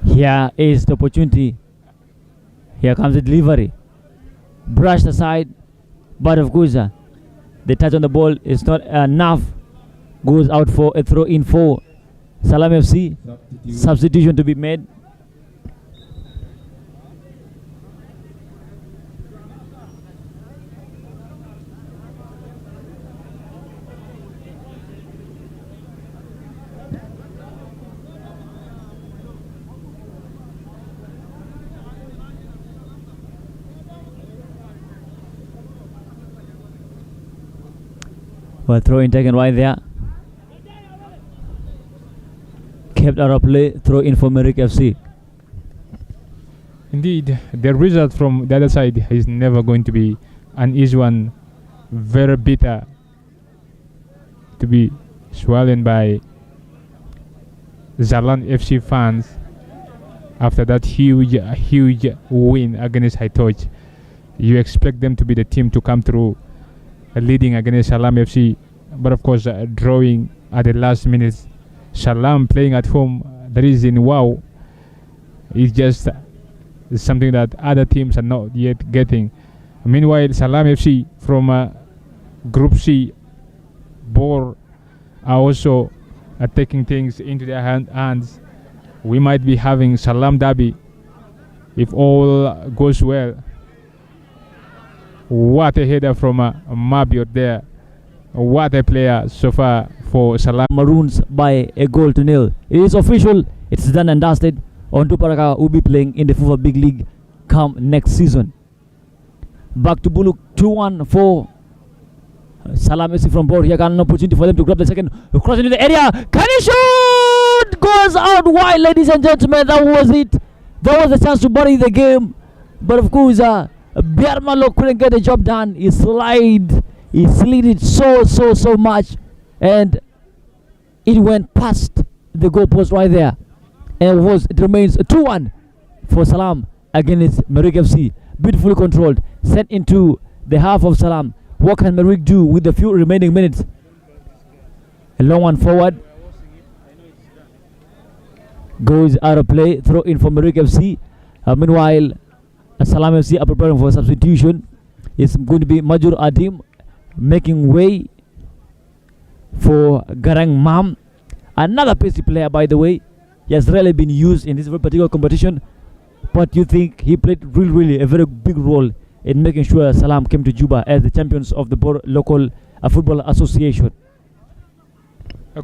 Speaker 3: Here is the opportunity. Here comes the delivery. Brushed aside, but of course, the touch on the ball is not enough. Goes out for a throw in for Salaam FC. Substitution to be made. Well, throw in taken right there. Kept out of play. Throw in for Merriekh FC.
Speaker 1: Indeed, the result from the other side is never going to be an easy one. Very bitter to be swollen by Salaam FC fans after that huge win against High Touch. You expect them to be the team to come through leading against Salaam FC, but of course drawing at the last minute. Salaam playing at home, that is in wow, is just something that other teams are not yet getting. Meanwhile, Salaam FC from Group C, Bor, are also taking things into their hands. We might be having Salaam Derby if all goes well. What a header from Mabur there. What a player so far for Salaam.
Speaker 3: Maroons by a goal to nil. It is official. It's done and dusted. Onto Paraka will be playing in the FIFA Big League come next season. Back to Buluk 2-1 for Salaam FC from Bor. Here got an opportunity for them to grab the second. Cross into the area. Can he shoot? Goes out wide, ladies and gentlemen. That was it. That was the chance to bury the game. But of course, Biermalo couldn't get the job done. He slid it so much, and it went past the goalpost right there. And it remains 2-1 for Salaam against Merriekh FC. Beautifully controlled, sent into the half of Salaam. What can Merriekh do with the few remaining minutes? A long one forward. Goes out of play. Throw in for Merriekh FC. Meanwhile, Salaam FC are preparing for substitution. It's going to be Majur Adim making way for Garang Mam. Another pacey player, by the way. He has rarely been used in this very particular competition, but you think he played really a very big role in making sure Salaam came to Juba as the champions of the Bor Local Football Association.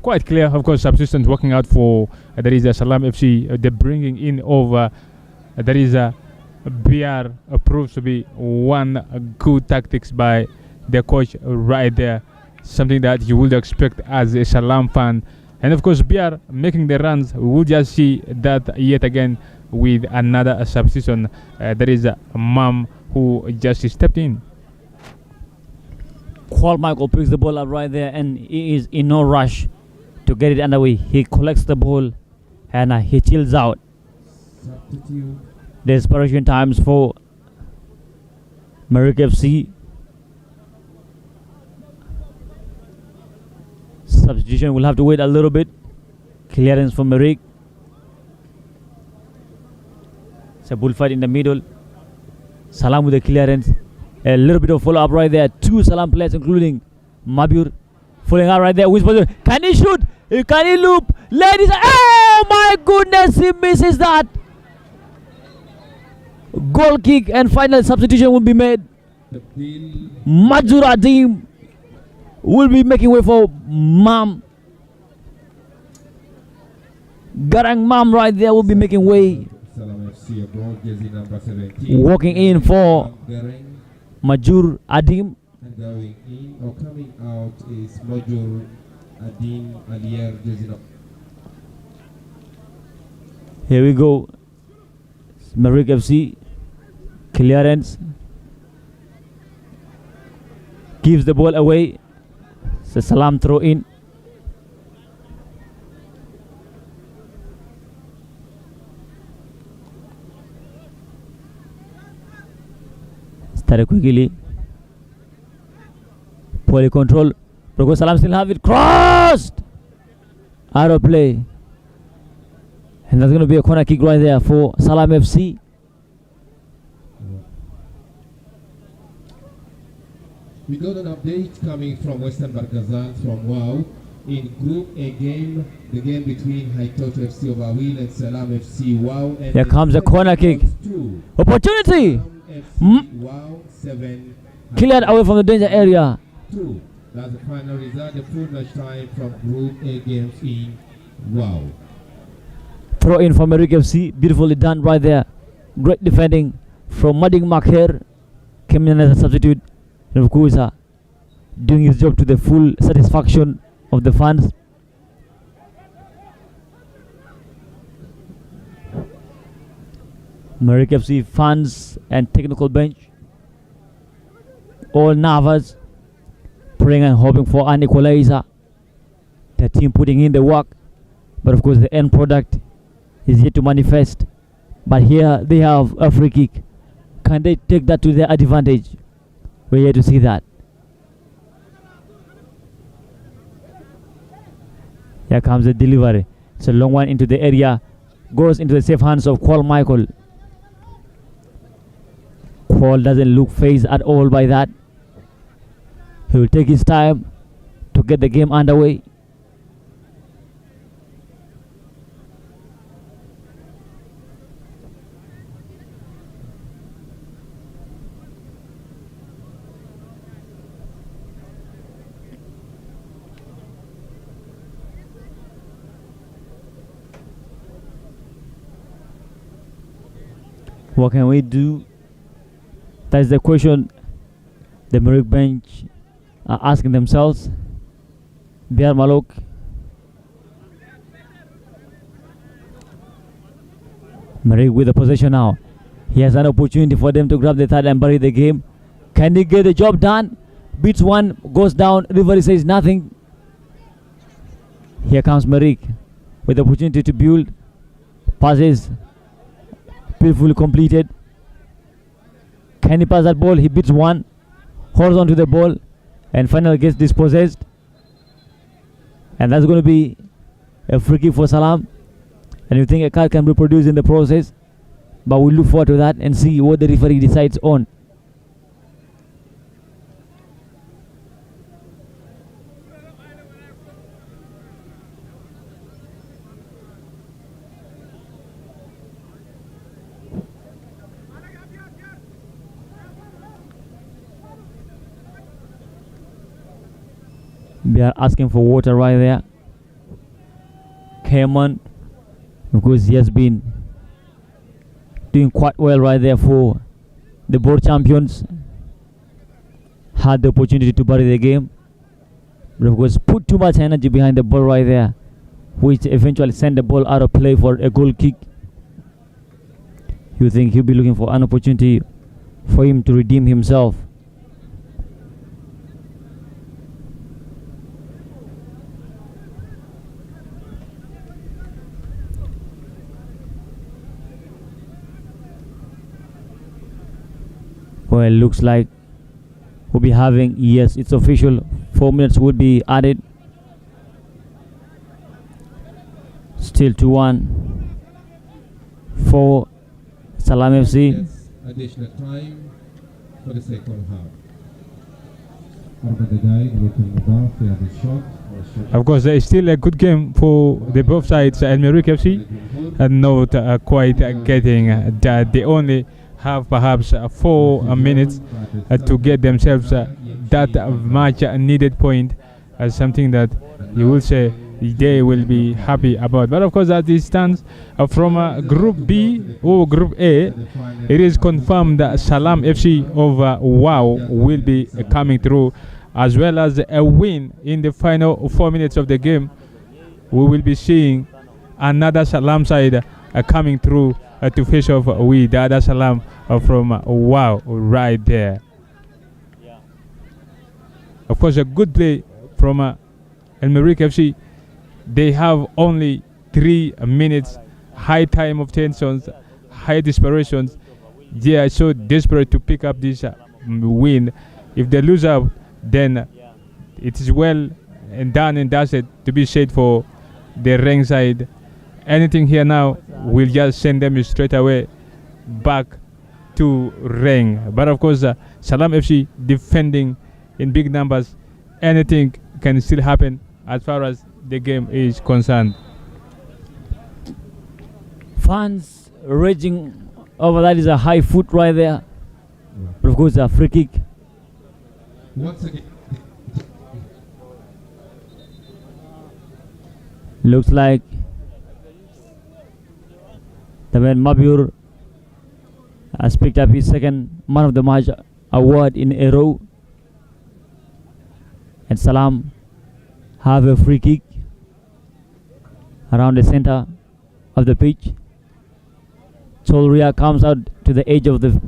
Speaker 1: Quite clear, of course, substitutions working out for there is a Salaam FC. They're bringing in over there is a BR proves to be one good tactics by the coach right there. Something that you would expect as a Salaam fan. And of course, BR making the runs. We will just see that yet again with another substitution. There is a Mam who just stepped in.
Speaker 3: Qual Michael picks the ball up right there, and he is in no rush to get it underway. He collects the ball and he chills out.
Speaker 2: Substitute.
Speaker 3: Desperation times for Merriekh FC. Substitution will have to wait a little bit. Clearance for Merriekh. It's a bullfight in the middle. Salaam with the clearance. A little bit of follow up right there. Two Salaam players, including Mabur, falling out right there. Can he shoot? Can he loop? Ladies, oh my goodness, he misses that. Goal kick and final substitution will be made. Majura team will be making way for Mam. Garang Mam right there will be making way. Walking in for Majur Adim.
Speaker 2: And going in or coming out is Majur Adim Alier Jezino.
Speaker 3: Here we go. Merriekh FC. Clearance. Gives the ball away. It's a Salaam throw in. Started quickly. Poorly control. Because Salaam still have it. Crossed! Out of play. And that's going to be a corner kick right there for Salaam FC.
Speaker 2: We got an update coming from Western Barkazal from WOW. In Group A game, the game between Haitoto FC of Awil and Salaam FC WOW. And
Speaker 3: Here comes a corner kick. Opportunity!
Speaker 2: WOW 7.
Speaker 3: Cleared away from the danger area.
Speaker 2: 2. That's the final result. The full match time from Group A games in WOW.
Speaker 3: Throw in for Merriekh FC. Beautifully done right there. Great defending from Merriekh. Came in as a substitute. And of course, doing his job to the full satisfaction of the fans. Merriekh FC fans and technical bench all nervous, praying and hoping for an equalizer. The team putting in the work, but of course the end product is yet to manifest. But here they have a free kick. Can they take that to their advantage? We're here to see that. Here comes the delivery. It's a long one into the area. Goes into the safe hands of Qual Michael. Qual doesn't look phased at all by that. He will take his time to get the game underway. What can we do? That's the question the Merriekh bench are asking themselves. Biar Malok. Merriekh with the possession now. He has an opportunity for them to grab the third and bury the game. Can he get the job done? Beats one, goes down. Referee says nothing. Here comes Merriekh with the opportunity to build. Passes. Beautifully completed. Can he pass that ball? He beats one, holds on to the ball, and finally gets dispossessed. And that's going to be a free kick for Salaam. And you think a card can be produced in the process, but we'll look forward to that and see what the referee decides on. They are asking for water right there. Cayman, because he has been doing quite well right there for the board champions. Had the opportunity to bury the game, but of course put too much energy behind the ball right there, which eventually sent the ball out of play for a goal kick. You think he'll be looking for an opportunity for him to redeem himself? Well, looks like we'll be having, yes, it's official, 4 minutes would be added. Still 2-1 for Salaam FC.
Speaker 2: Yes, additional time for the second half.
Speaker 1: Of course, there is still a good game for the both sides, and Merriekh FC and not quite getting that. They only have perhaps 4 minutes to get themselves that much needed point, as something that you will say they will be happy about. But of course, as it stands from Group B or Group A, it is confirmed that Salaam FC of WOW will be coming through, as well as a win in the final 4 minutes of the game. We will be seeing another Salaam side coming through to face off with the other Salaam from WOW right there. Of course, a good play from Merriekh FC. They have only 3 minutes, high time of tensions, high desperations. They are so desperate to pick up this win. If they lose out, then it is well and done and dusted to be said for the Renk side. Anything here now will just send them straight away back to Renk. But of course, Salaam FC defending in big numbers. Anything can still happen as far as the game is concerned.
Speaker 3: Fans raging over that is a high foot right there. But of course, a free kick.
Speaker 2: Once again,
Speaker 3: Looks like the man Mabur has picked up his second man of the match award in a row. And Salaam have a free kick around the center of the pitch. Cholria comes out to the edge of the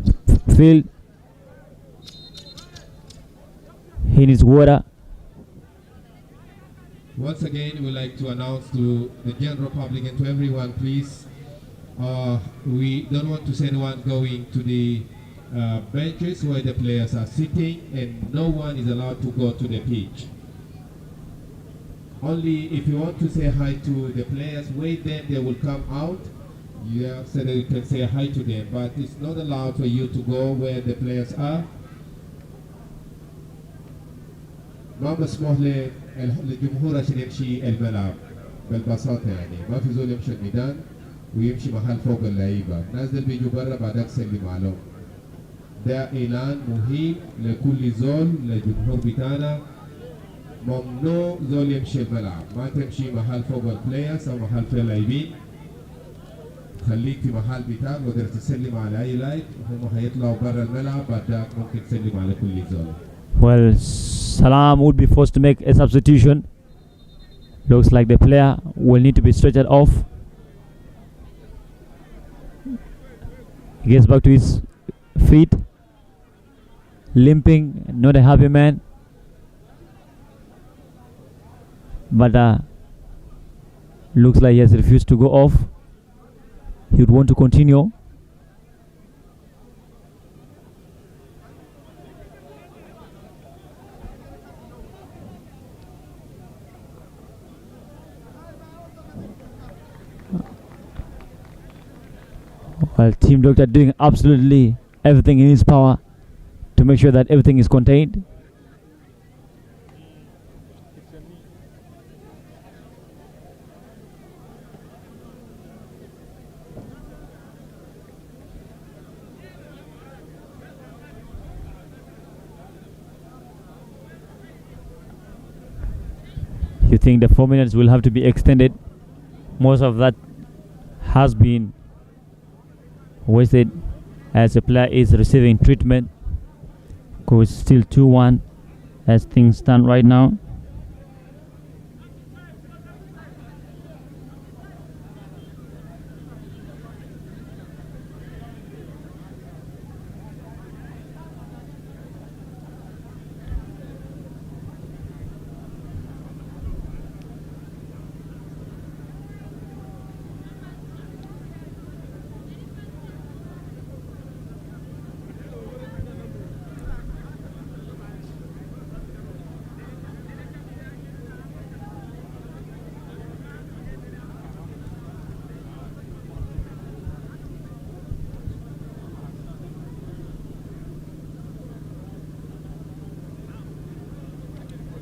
Speaker 3: field. He needs water.
Speaker 2: once again, we'd like to announce to the general public and to everyone, please, we don't want to see anyone going to the benches where the players are sitting, and no one is allowed to go to the pitch. Only if you want to say hi to the players, wait, then they will come out. Yeah, so that you can say hi to them, but it's not allowed for you to go where the players are. ما مسموح للجمهور عشان يمشي الملعب بالبساطة، يعني ما في زول يمشي الميدان ويمشي محل فوق اللعيبة، الناس اللي بيجوا برا بعدك سلم عليهم. ده إعلان مهم لكل زول للجمهور بتاعنا، ممنوع زول يمشي الملعب، ما تمشي محل فوق البلايرز أو محل فيه اللاعبين. خليك في محل بتاعك وقدر تسلم على أي لاعب، هم هيطلعوا برا الملعب بعدك ممكن تسلم على كل زول.
Speaker 3: Well, Salaam would be forced to make a substitution. Looks like the player will need to be stretched off. He gets back to his feet, limping, not a happy man. But looks like he has refused to go off. He would want to continue. Well, team doctor doing absolutely everything in his power to make sure that everything is contained. You think the 4 minutes will have to be extended? Most of that has been wasted as the player is receiving treatment. Because still 2-1 as things stand right now.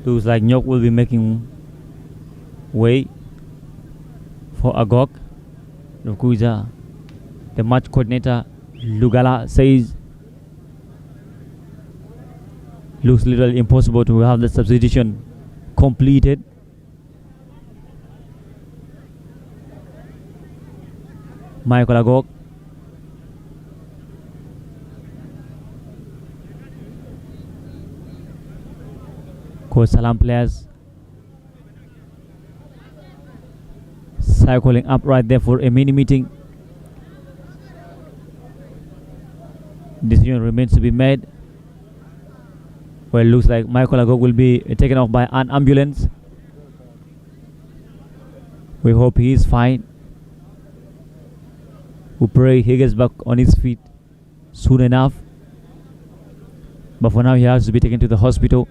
Speaker 3: Looks like Nyok will be making way for Agok. Lukuja, the match coordinator Lugala says looks literally impossible to have the substitution completed. Michael Agok. Salaam players cycling up right there for a mini meeting. Decision remains to be made. Well, it looks like Michael Agog will be taken off by an ambulance. We hope he is fine. We pray he gets back on his feet soon enough. but for now he has to be taken to the hospital.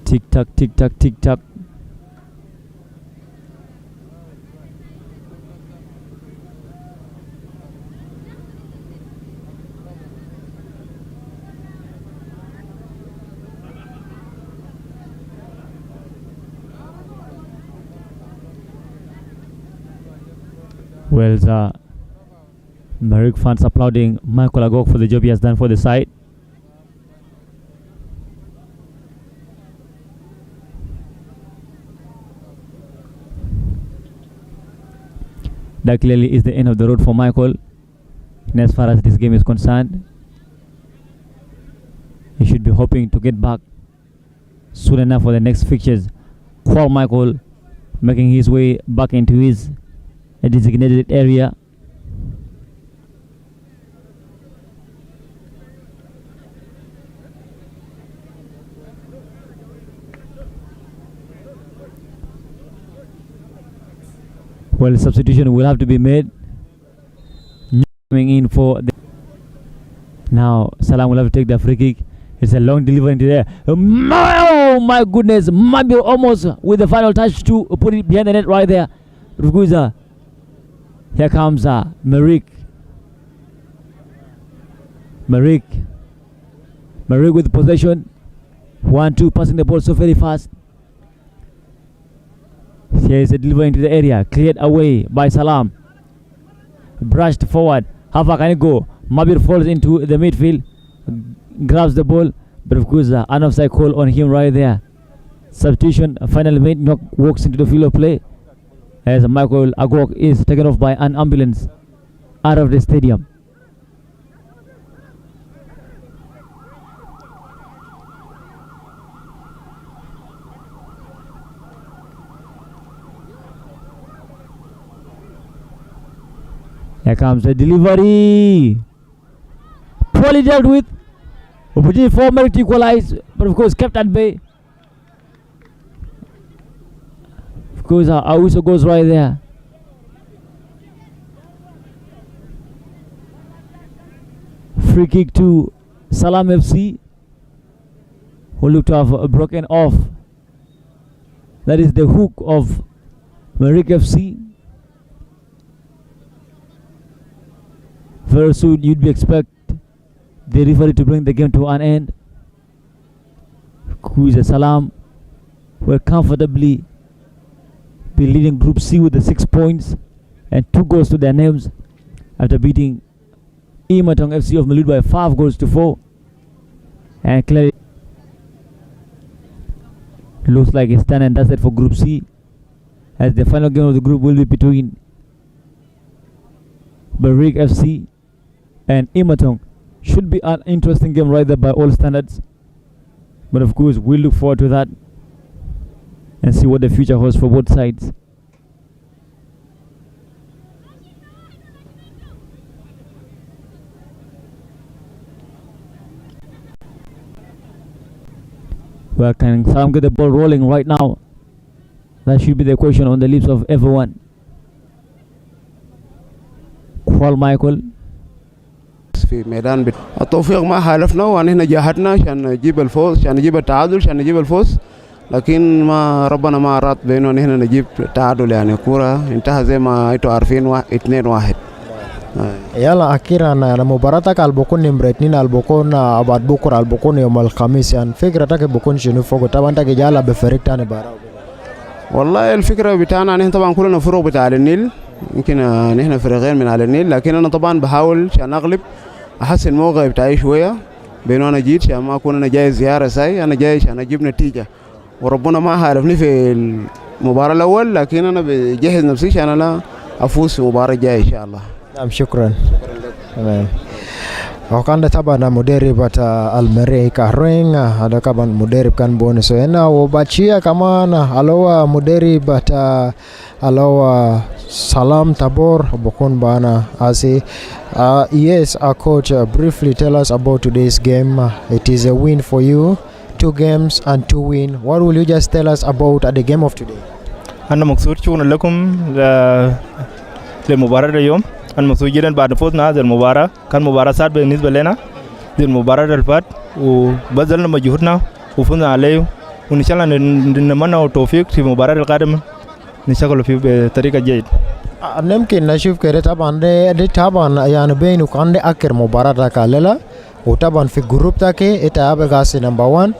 Speaker 3: Tick tock, tick tock, tick tock. Well, the Merriekh fans applauding Michael Agok for the job he has done for the side. That clearly is the end of the road for Michael. And as far as this game is concerned, he should be hoping to get back soon enough for the next fixtures. Call Michael making his way back into his designated area. Well, substitution will have to be made. Coming in for the now, Salaam will have to take the free kick. It's a long delivery into there. Oh my goodness, might be almost with the final touch to put it behind the net right there. Ruguza. Here comes Merriekh. Merriekh with possession. 1-2, passing the ball so very fast. Here is a delivery into the area, cleared away by Salaam. Brushed forward. How far can it go? Mabir falls into the midfield, grabs the ball, but of course, an offside call on him right there. Substitution finally made. Knock walks into the field of play as Michael Agok is taken off by an ambulance out of the stadium. Here comes the delivery. Poorly dealt with. Opportunity for Merriekh to equalize, but of course kept at bay. Of course, Auso goes right there. Free kick to Salaam FC, who looked to have broken off. That is the hook of Merriekh FC. Very soon you'd be expect the referee to bring the game to an end. Salaam will comfortably be leading Group C with the 6 points and 2 goals to their names after beating Imatong FC of Malut by 5 goals to 4. And clearly looks like it's done and dusted for Group C, as the final game of the group will be between Merriekh FC and Imatong. Should be an interesting game right there by all standards, but of course we'll look forward to that and see what the future holds for both sides. Well, can Salaam get the ball rolling right now? That should be the question on the lips of everyone. Call Michael.
Speaker 6: في ميدان التوفيق ما حالفنا ونحن جاهدنا عشان نجيب الفوز، عشان نجيب التعادل، عشان نجيب الفوز، لكن ما ربنا ما أراد بينه نحن نجيب تعادل. يعني كورة انتهى زي ما انتوا عارفين 2-1.
Speaker 7: يلا أخيرا مباراتك البكون نمرة 2 البكون بعد بكرة البكون يوم الخميس، يعني فكرتك بكون شنو فوق؟ طبعا انت جالا بفريق تاني برا.
Speaker 6: والله الفكرة بتاعنا نحن طبعا كلنا فروق بتاع النيل، يمكن نحن فريقين من على النيل، لكن انا طبعا بحاول عشان اغلب، احسن الموقع بتاعي شويه بينه. انا جيت عشان ما اكون انا جاي زياره ساي، انا جاي عشان اجيب نتيجه، وربنا ما حالفني في المباراه الاول، لكن انا بجهز نفسي عشان انا افوز في المباراه الجايه ان شاء الله.
Speaker 7: نعم شكرا تمام. وكان طبعا مدرب المريخ رينك هذا كمان مدرب كان بونس هنا وباتشيا كمان اللي مدرب اللي Salaam Tabor بكون بانا أسي. Yes, coach, briefly tell us about today's game. It is a win for you, 2 games and 2 win. What will you just tell us about the game of today?
Speaker 8: أنا مبسوط شكرا لكم للمباراة اليوم. أنا مبسوط جدا بعد فوزنا هذه المباراة. كان مباراة صعبة بالنسبة لنا دي المباراة اللي فات وبذلنا مجهودنا وفزنا عليه وإن شاء الله نتمنى التوفيق في المباراة القادمة نشتغل فيه بطريقة جيدة.
Speaker 7: ممكن نشوف كده طبعا دي طبعا يعني بين وكان آخر مباراة كاللا وطبعا في الجروب تاكي إتا أبغاسي نمبر 1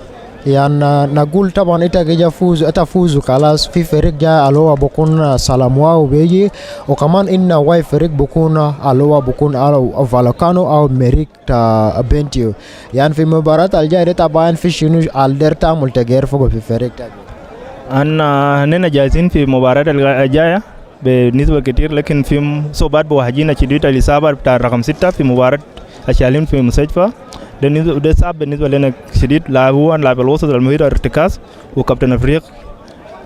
Speaker 7: يعني نقول طبعا إتا جا فوز خلاص في فريق جا اللي هو بكون سلام واو بيجي وكمان إن واي فريق بكون اللي هو بكون فالكانو أو ميريك تا بنتيو يعني في مباراة الجاية طبعا في شنو الدر تعمل تغيير فوق في فريق تاكي.
Speaker 8: أنا جاهزين في مباراة الجاية بالنسبة كتير لكن في صوبات بوهجينا شديد الإصابة بتاع رقم 6 في مباراة الشالين في المستشفى ده صعب بالنسبة لنا شديد. هو لاعب الوسط المهير ارتكاز وكابتن أفريق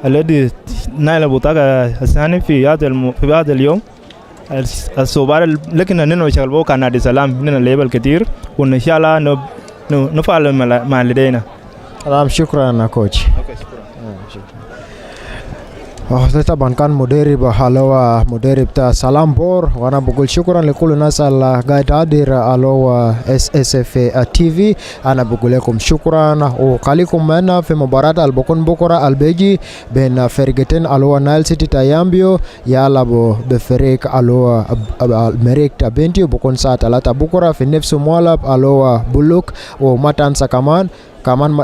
Speaker 8: الذي نال البطاقة الثاني في هذا اليوم الصوبات لكن نحن نشتغل بو كان نادي سلام هنا اللعيبة الكثير وإن شاء الله نفعل مع لدينا.
Speaker 7: شكرا كوتش. طبعا كان مدرب هلوا مدرب تا سلام بور وانا بقول شكرا لكل الناس اللي قاعد تحضر هلوا SSF TV. انا بقول لكم شكرا وخليكم معنا في مباراة البكون بكره البيجي بين فريقين هلوا نايل سيتي تايامبيو يلعبوا بفريق هلوا مريك تابنتي بكون الساعة 3 بكره في نفس الملعب هلوا بلوك وما تنسى كمان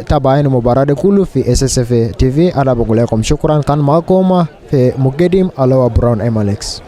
Speaker 7: تابعين مباراة كله في SSF TV. أنا بقول لكم شكرا كان معكم في مقدم على براون MLX.